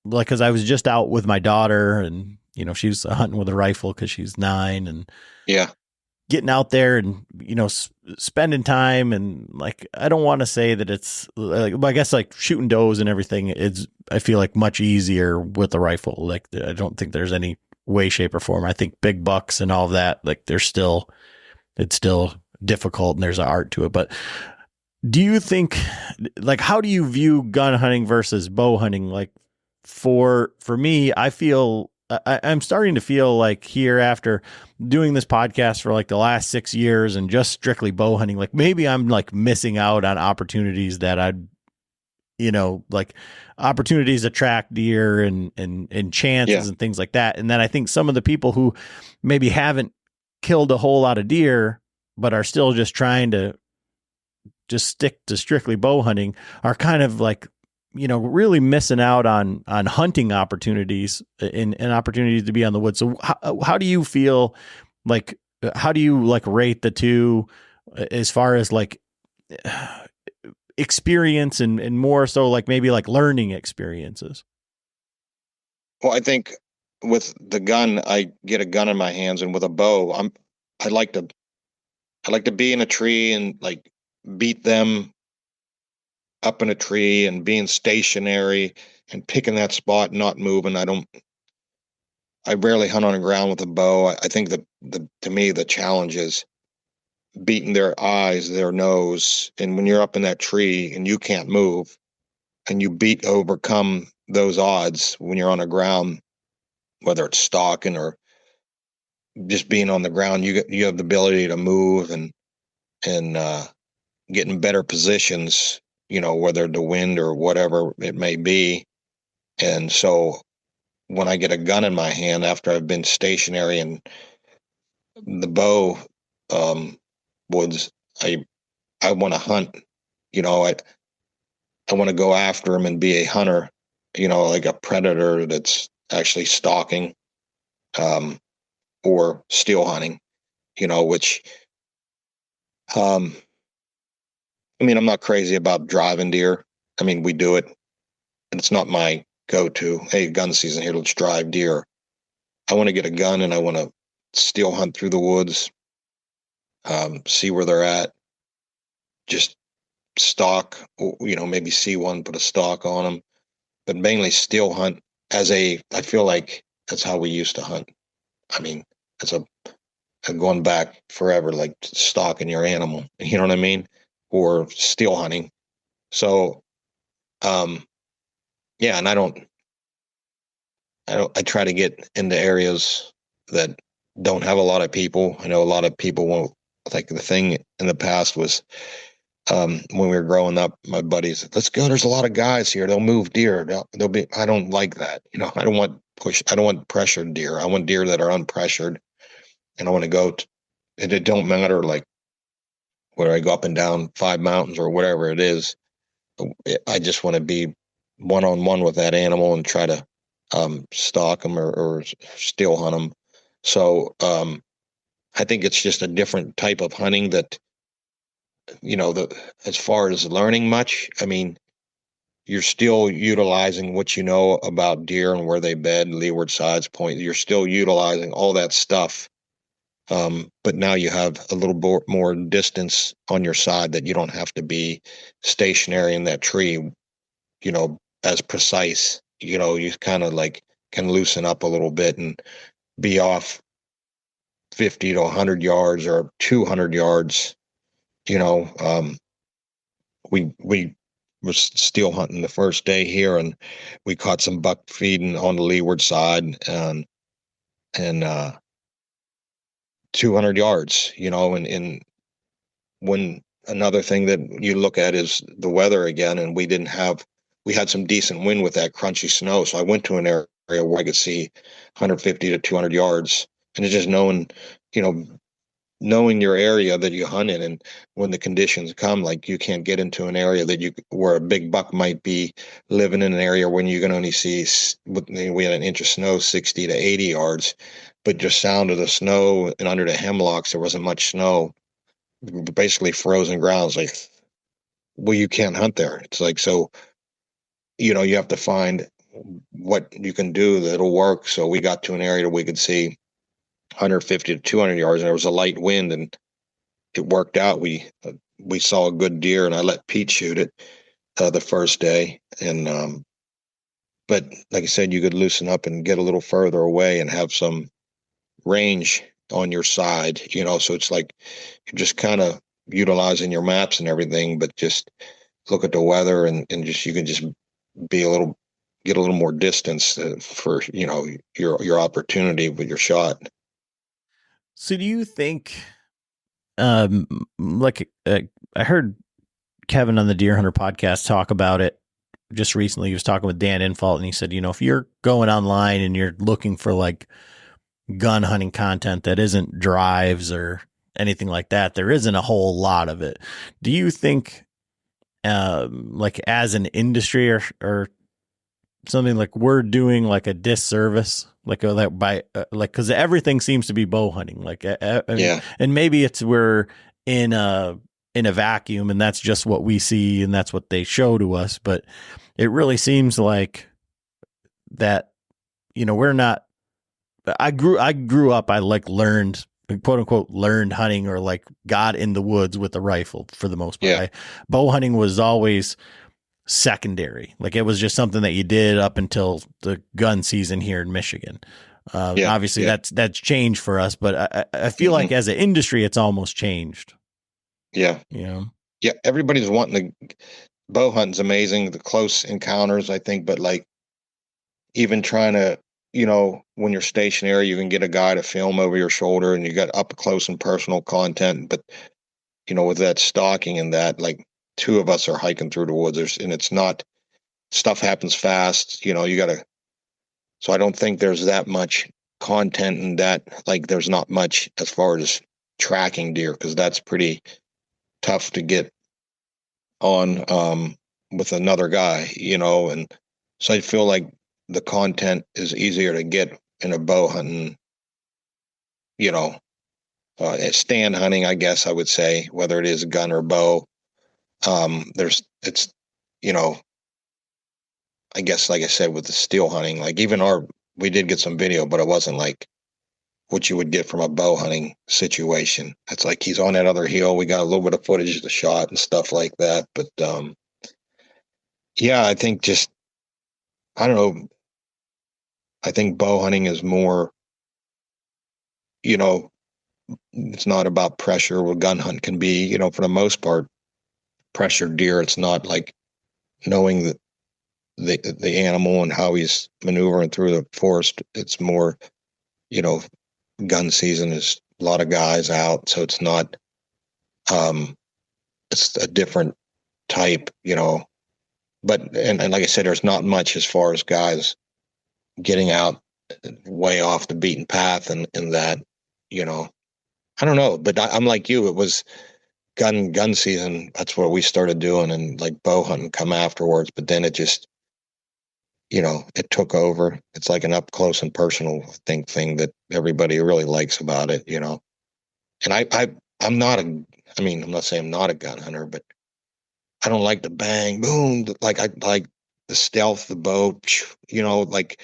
like, cause I was just out with my daughter and, she's hunting with a rifle cause she's 9 and yeah, getting out there and, spending time. And like, I don't want to say that it's like, I guess like shooting does and everything. I feel like much easier with the rifle. Like, I don't think there's any way, shape or form. I think big bucks and all of that, like it's still difficult and there's an art to it. But do you think, like, how do you view gun hunting versus bow hunting? Like for me, I feel I'm starting to feel like here after doing this podcast for like the last 6 years and just strictly bow hunting, like maybe I'm like missing out on opportunities that like opportunities to track deer and chances and things like that. And then I think some of the people who maybe haven't killed a whole lot of deer, but are still just trying to just stick to strictly bow hunting are kind of like, really missing out on hunting opportunities and opportunities to be on the woods. So how do you feel like, how do you like rate the two as far as like experience and more so like maybe like learning experiences? Well, I think with the gun, I get a gun in my hands, and with a bow, I like to be in a tree and like beat them up in a tree and being stationary and picking that spot, not moving. I rarely hunt on the ground with a bow. I think that to me, the challenge is beating their eyes, their nose. And when you're up in that tree and you can't move and you overcome those odds when you're on the ground, whether it's stalking or just being on the ground, you have the ability to move and get in better positions, whether the wind or whatever it may be. And so when I get a gun in my hand after I've been stationary and the bow woods, I want to hunt. I want to go after them and be a hunter. Like a predator that's actually stalking, or still hunting. Which I mean, I'm not crazy about driving deer. I mean, we do it, and it's not my go-to. Hey, gun season here, let's drive deer. I want to get a gun and I want to still hunt through the woods, see where they're at, just stalk, maybe see one, put a stalk on them, but mainly still hunt I feel like that's how we used to hunt. I mean, it's going back forever, like stalking your animal, you know what I mean? Or still hunting. So, yeah, and I try to get into areas that don't have a lot of people. I know a lot of people won't. Like the thing in the past was, when we were growing up, my buddies, let's go. There's a lot of guys here. They'll move deer. They'll be. I don't like that. I don't want I don't want pressured deer. I want deer that are unpressured, and I want to go. And it don't matter like where I go up and down 5 mountains or whatever it is. I just want to be one-on-one with that animal and try to stalk them or still hunt them. So I think it's just a different type of hunting that, as far as learning much, I mean, you're still utilizing what you know about deer and where they bed, leeward sides, point. You're still utilizing all that stuff. But now you have a little more distance on your side that you don't have to be stationary in that tree, as precise. You kind of like can loosen up a little bit and be off 50 to 100 yards or 200 yards. We was still hunting the first day here, and we caught some buck feeding on the leeward side and 200 yards, and when another thing that you look at is the weather again, and we didn't have we had some decent wind with that crunchy snow. So I went to an area where I could see 150 to 200 yards, and it's just knowing your area that you hunt in, and when the conditions come, like you can't get into an area where a big buck might be living in an area when you can only see, we had an inch of snow, 60 to 80 yards, but just sound of the snow and under the hemlocks, there wasn't much snow, basically frozen grounds. Like, well, you can't hunt there. It's like, so, you have to find what you can do that'll work. So we got to an area that we could see 150 to 200 yards, and there was a light wind, and it worked out. We saw a good deer, and I let Pete shoot it the first day. And but like I said, you could loosen up and get a little further away and have some range on your side. So it's like you're just kind of utilizing your maps and everything, but just look at the weather, and just you can just get a little more distance for your opportunity with your shot. So do you think, like I heard Kevin on the Deer Hunter podcast talk about it just recently. He was talking with Dan Infault, and he said, if you're going online and you're looking for like gun hunting content that isn't drives or anything like that, there isn't a whole lot of it. Do you think, like as an industry or something, like we're doing like a disservice, because everything seems to be bow hunting, Yeah. and maybe it's we're in a vacuum and that's just what we see and that's what they show to us, but it really seems like that, we're not. I grew up, I learned, quote unquote, learned hunting, or like got in the woods with a rifle for the most part. Yeah. Bow hunting was always secondary. Like it was just something that you did up until the gun season here in Michigan. Obviously that's changed for us, but I feel like as an industry, it's almost changed. Yeah. Yeah. Everybody's wanting bow hunting's amazing. The close encounters, I think, but like even trying to, when you're stationary, you can get a guy to film over your shoulder and you got up close and personal content. But, with that stalking and that, like, two of us are hiking through the woods, and it's not, stuff happens fast, you gotta, so I don't think there's that much content in that. Like there's not much as far as tracking deer, because that's pretty tough to get on with another guy, and so I feel like the content is easier to get in a bow hunting, stand hunting, I guess I would say, whether it is gun or bow. I guess, like I said, with the steel hunting, like we did get some video, but it wasn't like what you would get from a bow hunting situation. It's like he's on that other hill. We got a little bit of footage of the shot and stuff like that. But yeah, I think I don't know. I think bow hunting is more, it's not about pressure, where gun hunt can be, for the most part, pressured deer. It's not like knowing the animal and how he's maneuvering through the forest. It's more, gun season is a lot of guys out, so it's not, it's a different type, but and like I said, there's not much as far as guys getting out way off the beaten path, and that, I don't know, but I'm like you. It was gun season. That's what we started doing, and like bow hunting come afterwards. But then it just, it took over. It's like an up close and personal thing that everybody really likes about it, And I'm not I'm not saying I'm not a gun hunter, but I don't like the bang, boom. Like I like the stealth, the bow, like.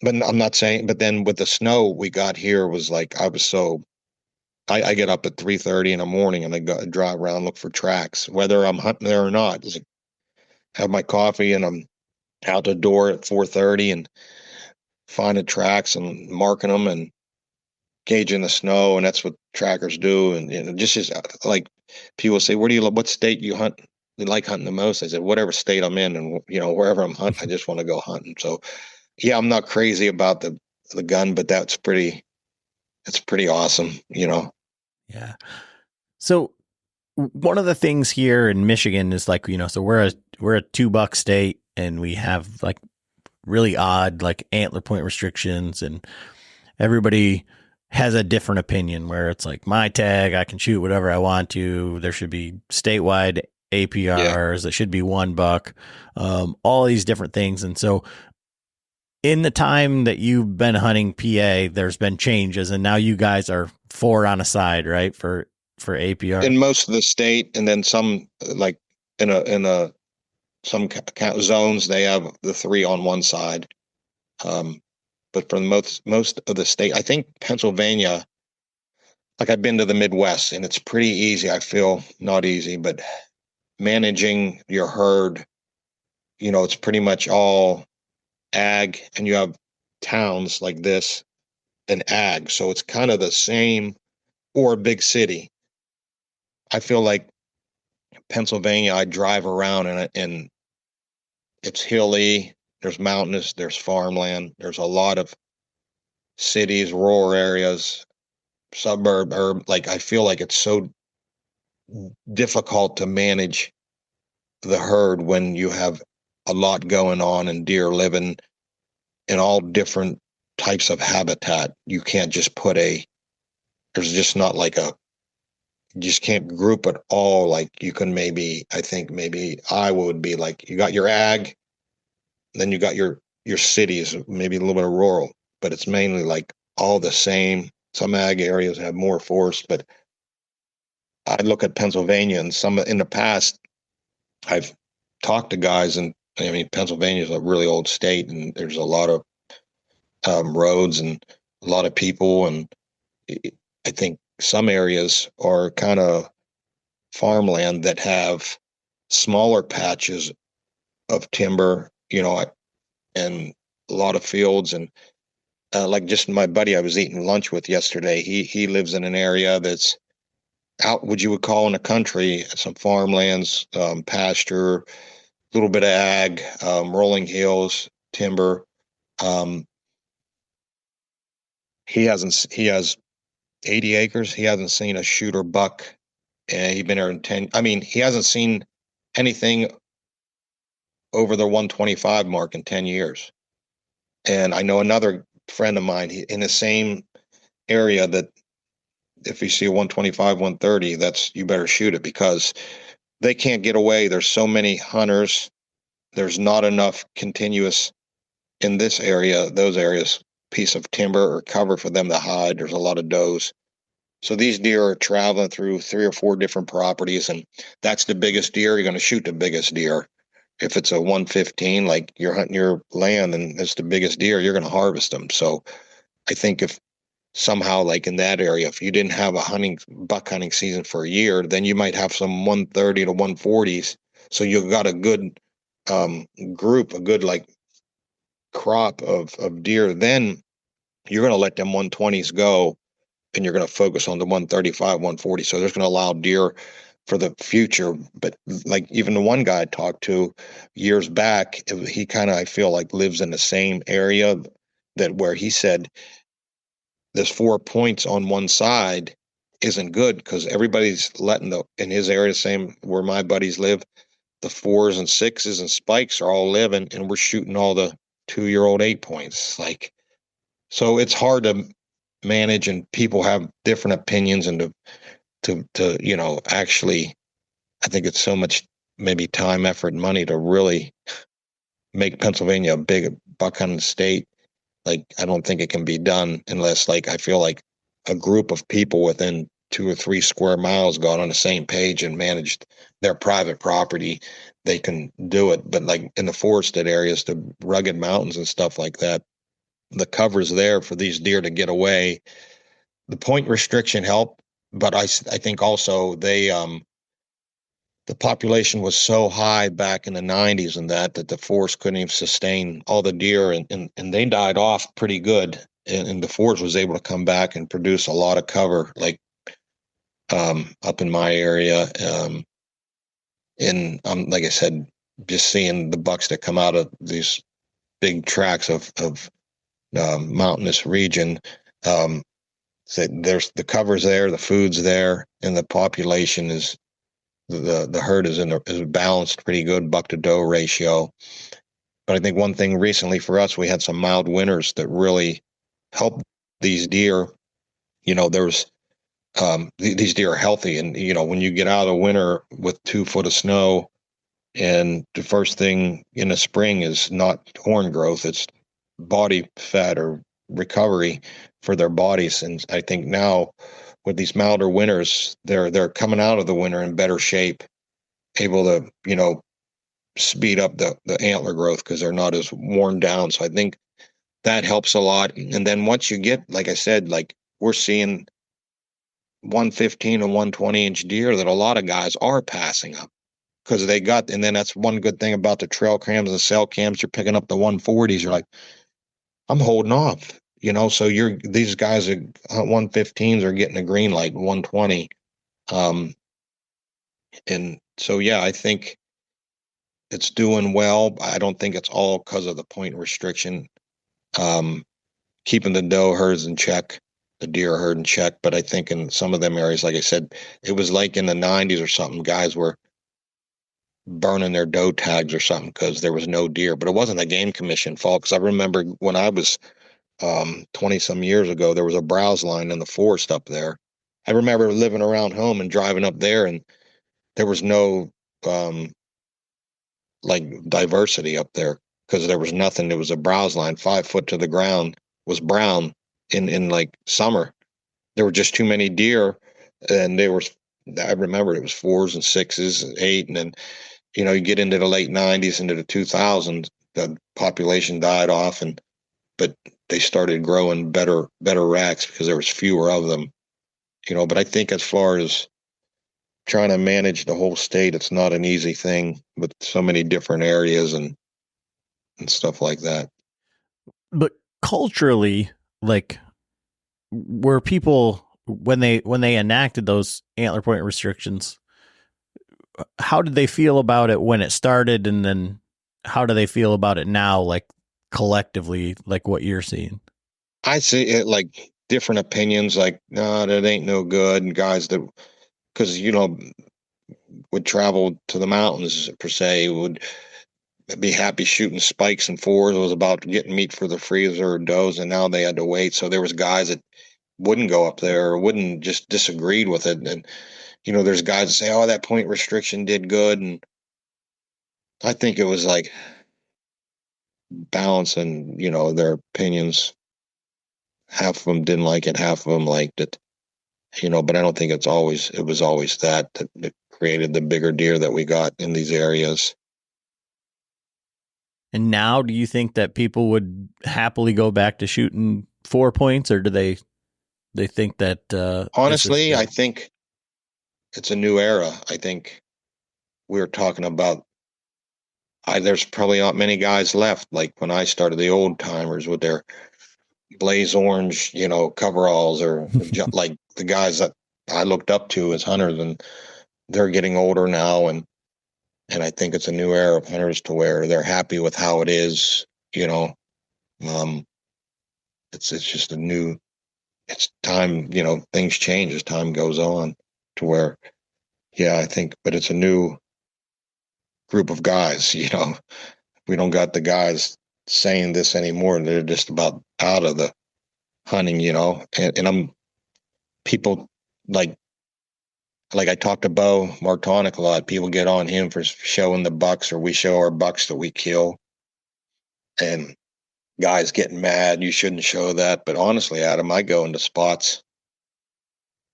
But I'm not saying. But then with the snow we got here, was like I get up at 3:30 in the morning and I drive around, look for tracks, whether I'm hunting there or not. It's like, have my coffee and I'm out the door at 4:30 and finding tracks and marking them and gauging the snow, and that's what trackers do. And just like people say, what state you hunt? You like hunting the most? I said, whatever state I'm in, and wherever I'm hunting, I just want to go hunting. So yeah, I'm not crazy about the gun, but it's pretty awesome, Yeah. So one of the things here in Michigan is like, so we're a $2 state. and we have like really odd like antler point restrictions, and everybody has a different opinion where it's like my tag, I can shoot whatever I want to. There should be statewide APRs. It should be $1. All these different things. And so in the time that you've been hunting PA, there's been changes, and now you guys are 4 on a side, right? For APR in most of the state, and then some like in some zones they have the 3 on one side. But for most of the state, I think Pennsylvania, like I've been to the Midwest, and it's pretty easy. I feel not easy, but managing your herd, it's pretty much all ag, and you have towns like this and ag. So it's kind of the same, or a big city. I feel like Pennsylvania, I drive around and it's hilly, there's mountainous, there's farmland, there's a lot of cities, rural areas, suburb, or like I feel like it's so difficult to manage the herd when you have a lot going on and deer living in all different types of habitat. You can't just there's just not like you just can't group it all. Like you can I think maybe Iowa would be like, you got your ag, then you got your cities, maybe a little bit of rural, but it's mainly like all the same. Some ag areas have more forest, but I look at Pennsylvania, and in the past, I've talked to guys, and I mean, Pennsylvania is a really old state, and there's a lot of roads and a lot of people, and I think some areas are kind of farmland that have smaller patches of timber, and a lot of fields. And like just my buddy I was eating lunch with yesterday, he lives in an area that's out what you would call in the country, some farmlands, pasture, a little bit of ag, rolling hills, timber. He has 80 acres. He hasn't seen a shooter buck, and he's been there in 10. I mean, he hasn't seen anything over the 125 mark in 10 years. And I know another friend of mine in the same area that if you see a 125, 130, you better shoot it, because they can't get away. There's so many hunters. There's not enough continuous in this area, those areas, piece of timber or cover for them to hide. There's a lot of does. So these deer are traveling through 3 or 4 different properties, and that's the biggest deer. You're going to shoot the biggest deer. If it's a 115, like you're hunting your land and it's the biggest deer, you're going to harvest them. So I think if somehow, like in that area, if you didn't have a buck hunting season for a year, then you might have some 130 to 140s. So you've got a good group, a good like crop of deer. Then you're going to let them 120s go, and you're going to focus on the 135, 140. So there's going to allow deer for the future. But like even the one guy I talked to years back, he kind of, I feel like, lives in the same area where he said there's 4 points on one side isn't good, because everybody's letting in his area, same where my buddies live, the 4s and 6s and spikes are all living, and we're shooting all the 2-year-old 8 points. Like, so it's hard to manage, and people have different opinions, and to actually, I think it's so much maybe time, effort, and money to really make Pennsylvania a big buck hunting state. Like, I don't think it can be done unless, like, I feel like a group of people within 2 or 3 square miles got on the same page and managed their private property. They can do it. But like in the forested areas, the rugged mountains and stuff like that, the cover's there for these deer to get away. The point restriction helped, but I think also the population was so high back in the 90s and that the forest couldn't even sustain all the deer, and they died off pretty good. And the forest was able to come back and produce a lot of cover, like up in my area. And like I said, just seeing the bucks that come out of these big tracts of mountainous region, so there's the cover's there, the food's there, and the population is the herd is is balanced pretty good, buck to doe ratio. But I think one thing recently for us, we had some mild winters that really helped these deer. There's these deer are healthy, and when you get out of the winter with 2 foot of snow, and the first thing in the spring is not horn growth, it's body fat or recovery for their bodies. And I think now with these milder winters, they're coming out of the winter in better shape, able to speed up the antler growth because they're not as worn down. So I think that helps a lot. And then once you get, like I said, like we're seeing 115 and 120-inch deer that a lot of guys are passing up because they got, and then that's one good thing about the trail cams and cell cams. You're picking up the 140s. You're like, I'm holding off, so these guys are 115s are getting a green light 120. And so, yeah, I think it's doing well. I don't think it's all because of the point restriction, keeping the doe herds in check, the deer herd in check. But I think in some of them areas, like I said, it was like in the 90s or something, guys were burning their doe tags or something because there was no deer. But it wasn't a game commission fault, because I remember when I was 20 some years ago, there was a browse line in the forest up there. I remember living around home and driving up there, and there was no like diversity up there because there was nothing. It was a browse line, 5 foot to the ground, was brown in like summer. There were just too many deer, and I remember it was 4s and 6s and 8, and then you get into the late 90s into the 2000s, the population died off, but they started growing better racks because there was fewer of them. But I think as far as trying to manage the whole state, it's not an easy thing with so many different areas and stuff like that. But culturally, like, were people, when they enacted those antler point restrictions, how did they feel about it when it started, and then how do they feel about it now, like collectively, like what you're seeing? I see it like different opinions, like, no, that ain't no good. And guys that, because, would travel to the mountains per se, would be happy shooting spikes and 4s. It was about getting meat for the freezer or does, and now they had to wait. So there was guys that wouldn't go up there or wouldn't, just disagreed with it. And, there's guys that say, oh, that point restriction did good. And I think it was like balancing, their opinions. Half of them didn't like it, half of them liked it, but I don't think it was always that created the bigger deer that we got in these areas. And now, do you think that people would happily go back to shooting 4 points, or do they think that honestly, I think it's a new era. I think we were talking about, there's probably not many guys left like when I started, the old timers with their blaze orange, coveralls, or like the guys that I looked up to as hunters, and they're getting older now, and I think it's a new era of hunters to where they're happy with how it is. It's just it's time. Things change as time goes on, to where, yeah, I think, but it's a new group of guys. We don't got the guys saying this anymore. They're just about out of the hunting. And people like I talked to Bo Martonic a lot. People get on him for showing the bucks, or we show our bucks that we kill, and guys getting mad. You shouldn't show that. But honestly, Adam, I go into spots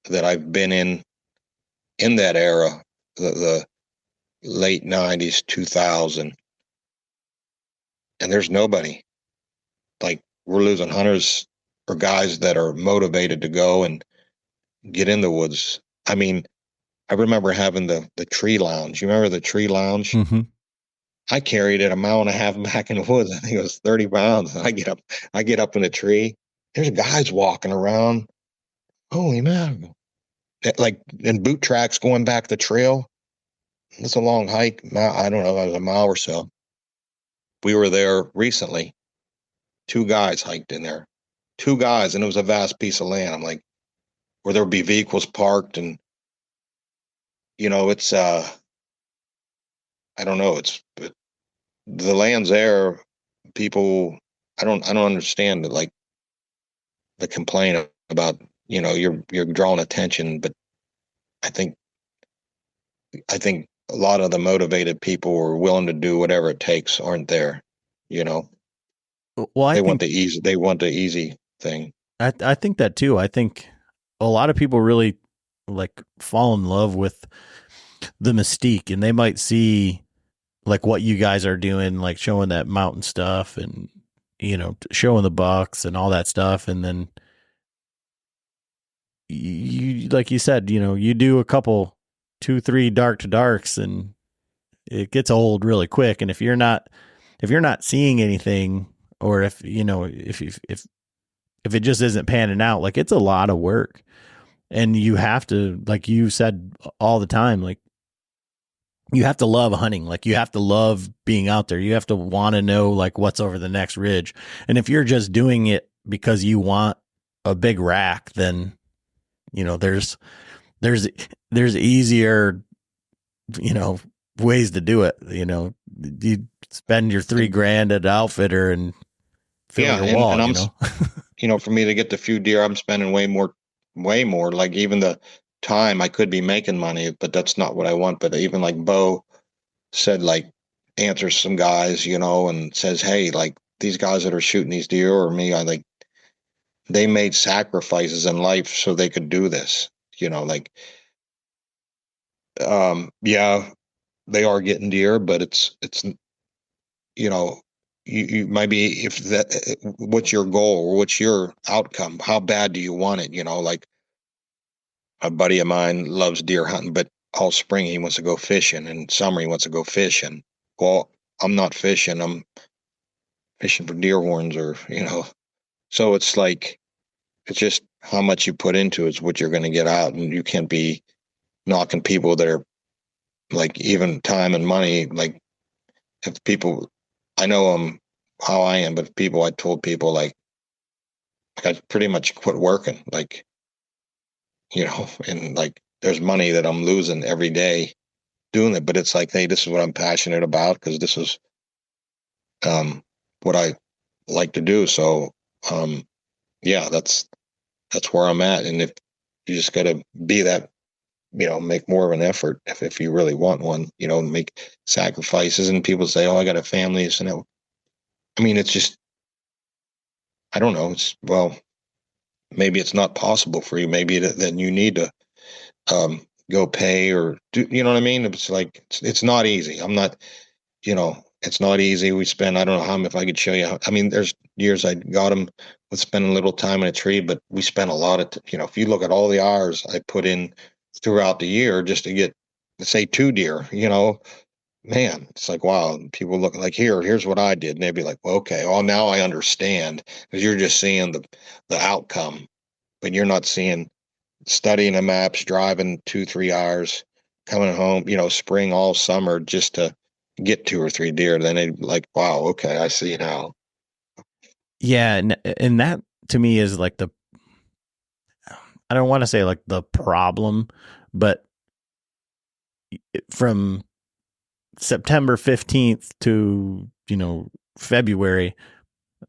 that I've been in that era, the late 90s, 2000, and there's nobody. Like, we're losing hunters or guys that are motivated to go and get in the woods. I mean, I remember having the tree lounge. You remember the tree lounge? Mm-hmm. I carried it a mile and a half back in the woods. I think it was 30 pounds. I get up in a tree. There's guys walking around. Holy man. Like in boot tracks going back the trail. It's a long hike. I don't know, it was a mile or so. We were there recently. 2 guys hiked in there. 2 guys, and it was a vast piece of land. I'm like, where there would be vehicles parked, and it's I don't know, it's the land's there. People, I don't understand like the complaint about, you're drawing attention, but I think a lot of the motivated people who are willing to do whatever it takes aren't there. You know, Well, I they want think the easy thing. I think that too. I think a lot of people really like fall in love with the mystique, and they might see like what you guys are doing, like showing that mountain stuff and, showing the bucks and all that stuff. And then you, like you said, you do a couple, 2, 3 dark to darks and it gets old really quick. And if you're not seeing anything, or if it just isn't panning out, like it's a lot of work. And you have to, like you said all the time, like you have to love hunting. Like you have to love being out there. You have to want to know like what's over the next ridge. And if you're just doing it because you want a big rack, then, there's easier, ways to do it. You spend your $3,000 at Outfitter and fill your wall, and for me to get the few deer, I'm spending way more. Like even the time I could be making money, but that's not what I want. But even like Bo said, like answers some guys, and says, hey, like these guys that are shooting these deer or me, I like they made sacrifices in life so they could do this, like yeah, they are getting deer, but it's you might be, if that, what's your goal or what's your outcome? How bad do you want it? Like a buddy of mine loves deer hunting, but all spring he wants to go fishing, and summer he wants to go fishing. Well, I'm not fishing. I'm fishing for deer horns, or so it's like, it's just how much you put into it is what you're going to get out, and you can't be knocking people that are like, even time and money. Like if people, I know how I am, but I told people like I pretty much quit working, like, and like there's money that I'm losing every day doing it, but it's like, hey, this is what I'm passionate about, because this is what I like to do. So yeah, that's where I'm at. And if you just got to be that, make more of an effort if you really want one, make sacrifices. And people say, oh, I got a family, so no, I mean, it's just, I don't know. It's, well, maybe it's not possible for you. Maybe then you need to go pay or do, you know what I mean? It's like, it's not easy. I'm not, it's not easy. We spend, I don't know if I could show you I mean, there's years I got them with spending a little time in a tree, but we spent a lot of, if you look at all the hours I put in throughout the year just to get, say, 2 deer, man, it's like, wow. People look like, here's what I did. And they'd be like, well, okay, well, now I understand, because you're just seeing the outcome, but you're not seeing, studying the maps, driving 2-3 hours, coming home, spring all summer just to get 2 or 3 deer. Then they like, wow, okay, I see now. Yeah. And that to me is like I don't want to say like the problem, but from September 15th to, February,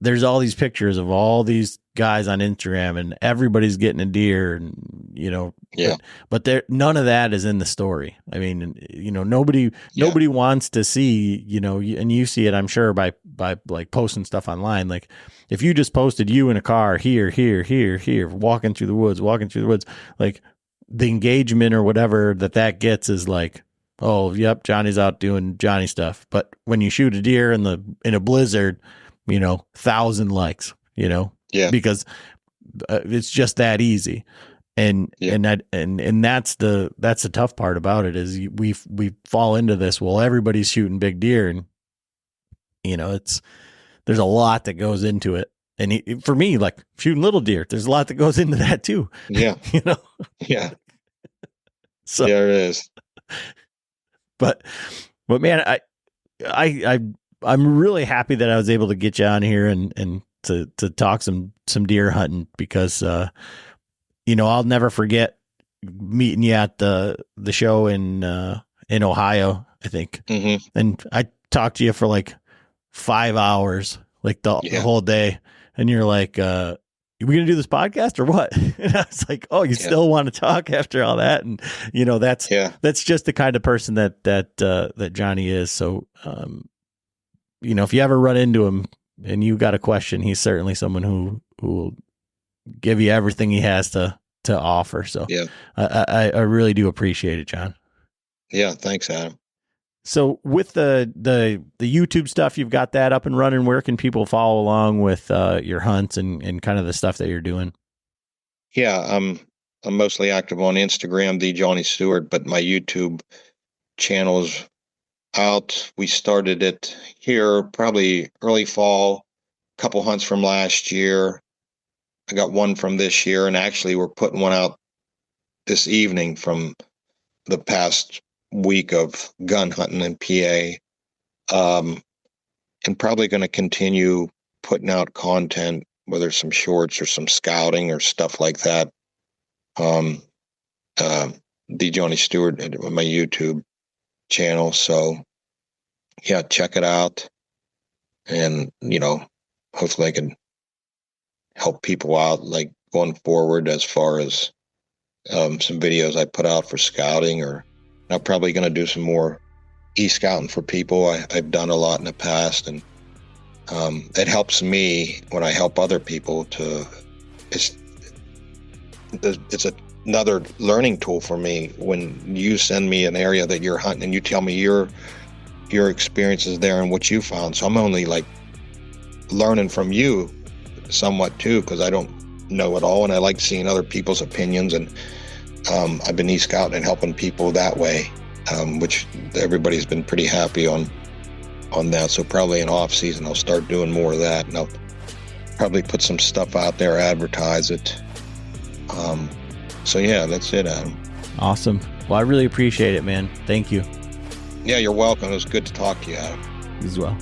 there's all these pictures of all these guys on Instagram and everybody's getting a deer, and, Yeah. but there, none of that is in the story. I mean, nobody wants to see, and you see it, I'm sure, by like posting stuff online. Like if you just posted you in a car here, walking through the woods, like the engagement or whatever that gets is like, oh, yep, Johnny's out doing Johnny stuff. But when you shoot a deer in a blizzard, 1,000 likes, Yeah. because it's just that easy. And that's the tough part about it, is we fall into this. Well, everybody's shooting big deer, and there's a lot that goes into it. And for me, like shooting little deer, there's a lot that goes into that too. Yeah. Yeah. So there is. But man, I'm really happy that I was able to get you on here and to talk some deer hunting, because I'll never forget meeting you at the show in Ohio, I think. Mm-hmm. And I talked to you for like 5 hours, like the whole day. And you're like, are we going to do this podcast or what? And I was like, oh, you still want to talk after all that? And, you know, that's just the kind of person that Johnny is. So, you know, if you ever run into him and you got a question, he's certainly someone who will give you everything he has to offer. So I really do appreciate it, John. Yeah. Thanks, Adam. So with the YouTube stuff, you've got that up and running. Where can people follow along with your hunts and kind of the stuff that you're doing? Yeah, I'm mostly active on Instagram, the Johnny Stewart, but my YouTube channel is out. We started it here probably early fall, a couple hunts from last year. I got one from this year, and actually we're putting one out this evening from the past week of gun hunting in PA, and probably going to continue putting out content, whether it's some shorts or some scouting or stuff like that. The Johnny Stewart, my YouTube channel. So yeah, check it out, and you know, hopefully I can help people out, like going forward as far as some videos I put out for scouting, or I'm probably going to do some more e-scouting for people. I've done a lot in the past, and it helps me when I help other people it's another learning tool for me. When you send me an area that you're hunting and you tell me your experiences there and what you found. So I'm only like learning from you somewhat too, because I don't know it all, and I like seeing other people's opinions, and I've been e-scouting and helping people that way, which everybody's been pretty happy on that. So probably in off season I'll start doing more of that, and I'll probably put some stuff out there, advertise it. So yeah, that's it, Adam. Awesome. Well, I really appreciate it, man. Thank you. Yeah, you're welcome. It was good to talk to you, Adam. As well.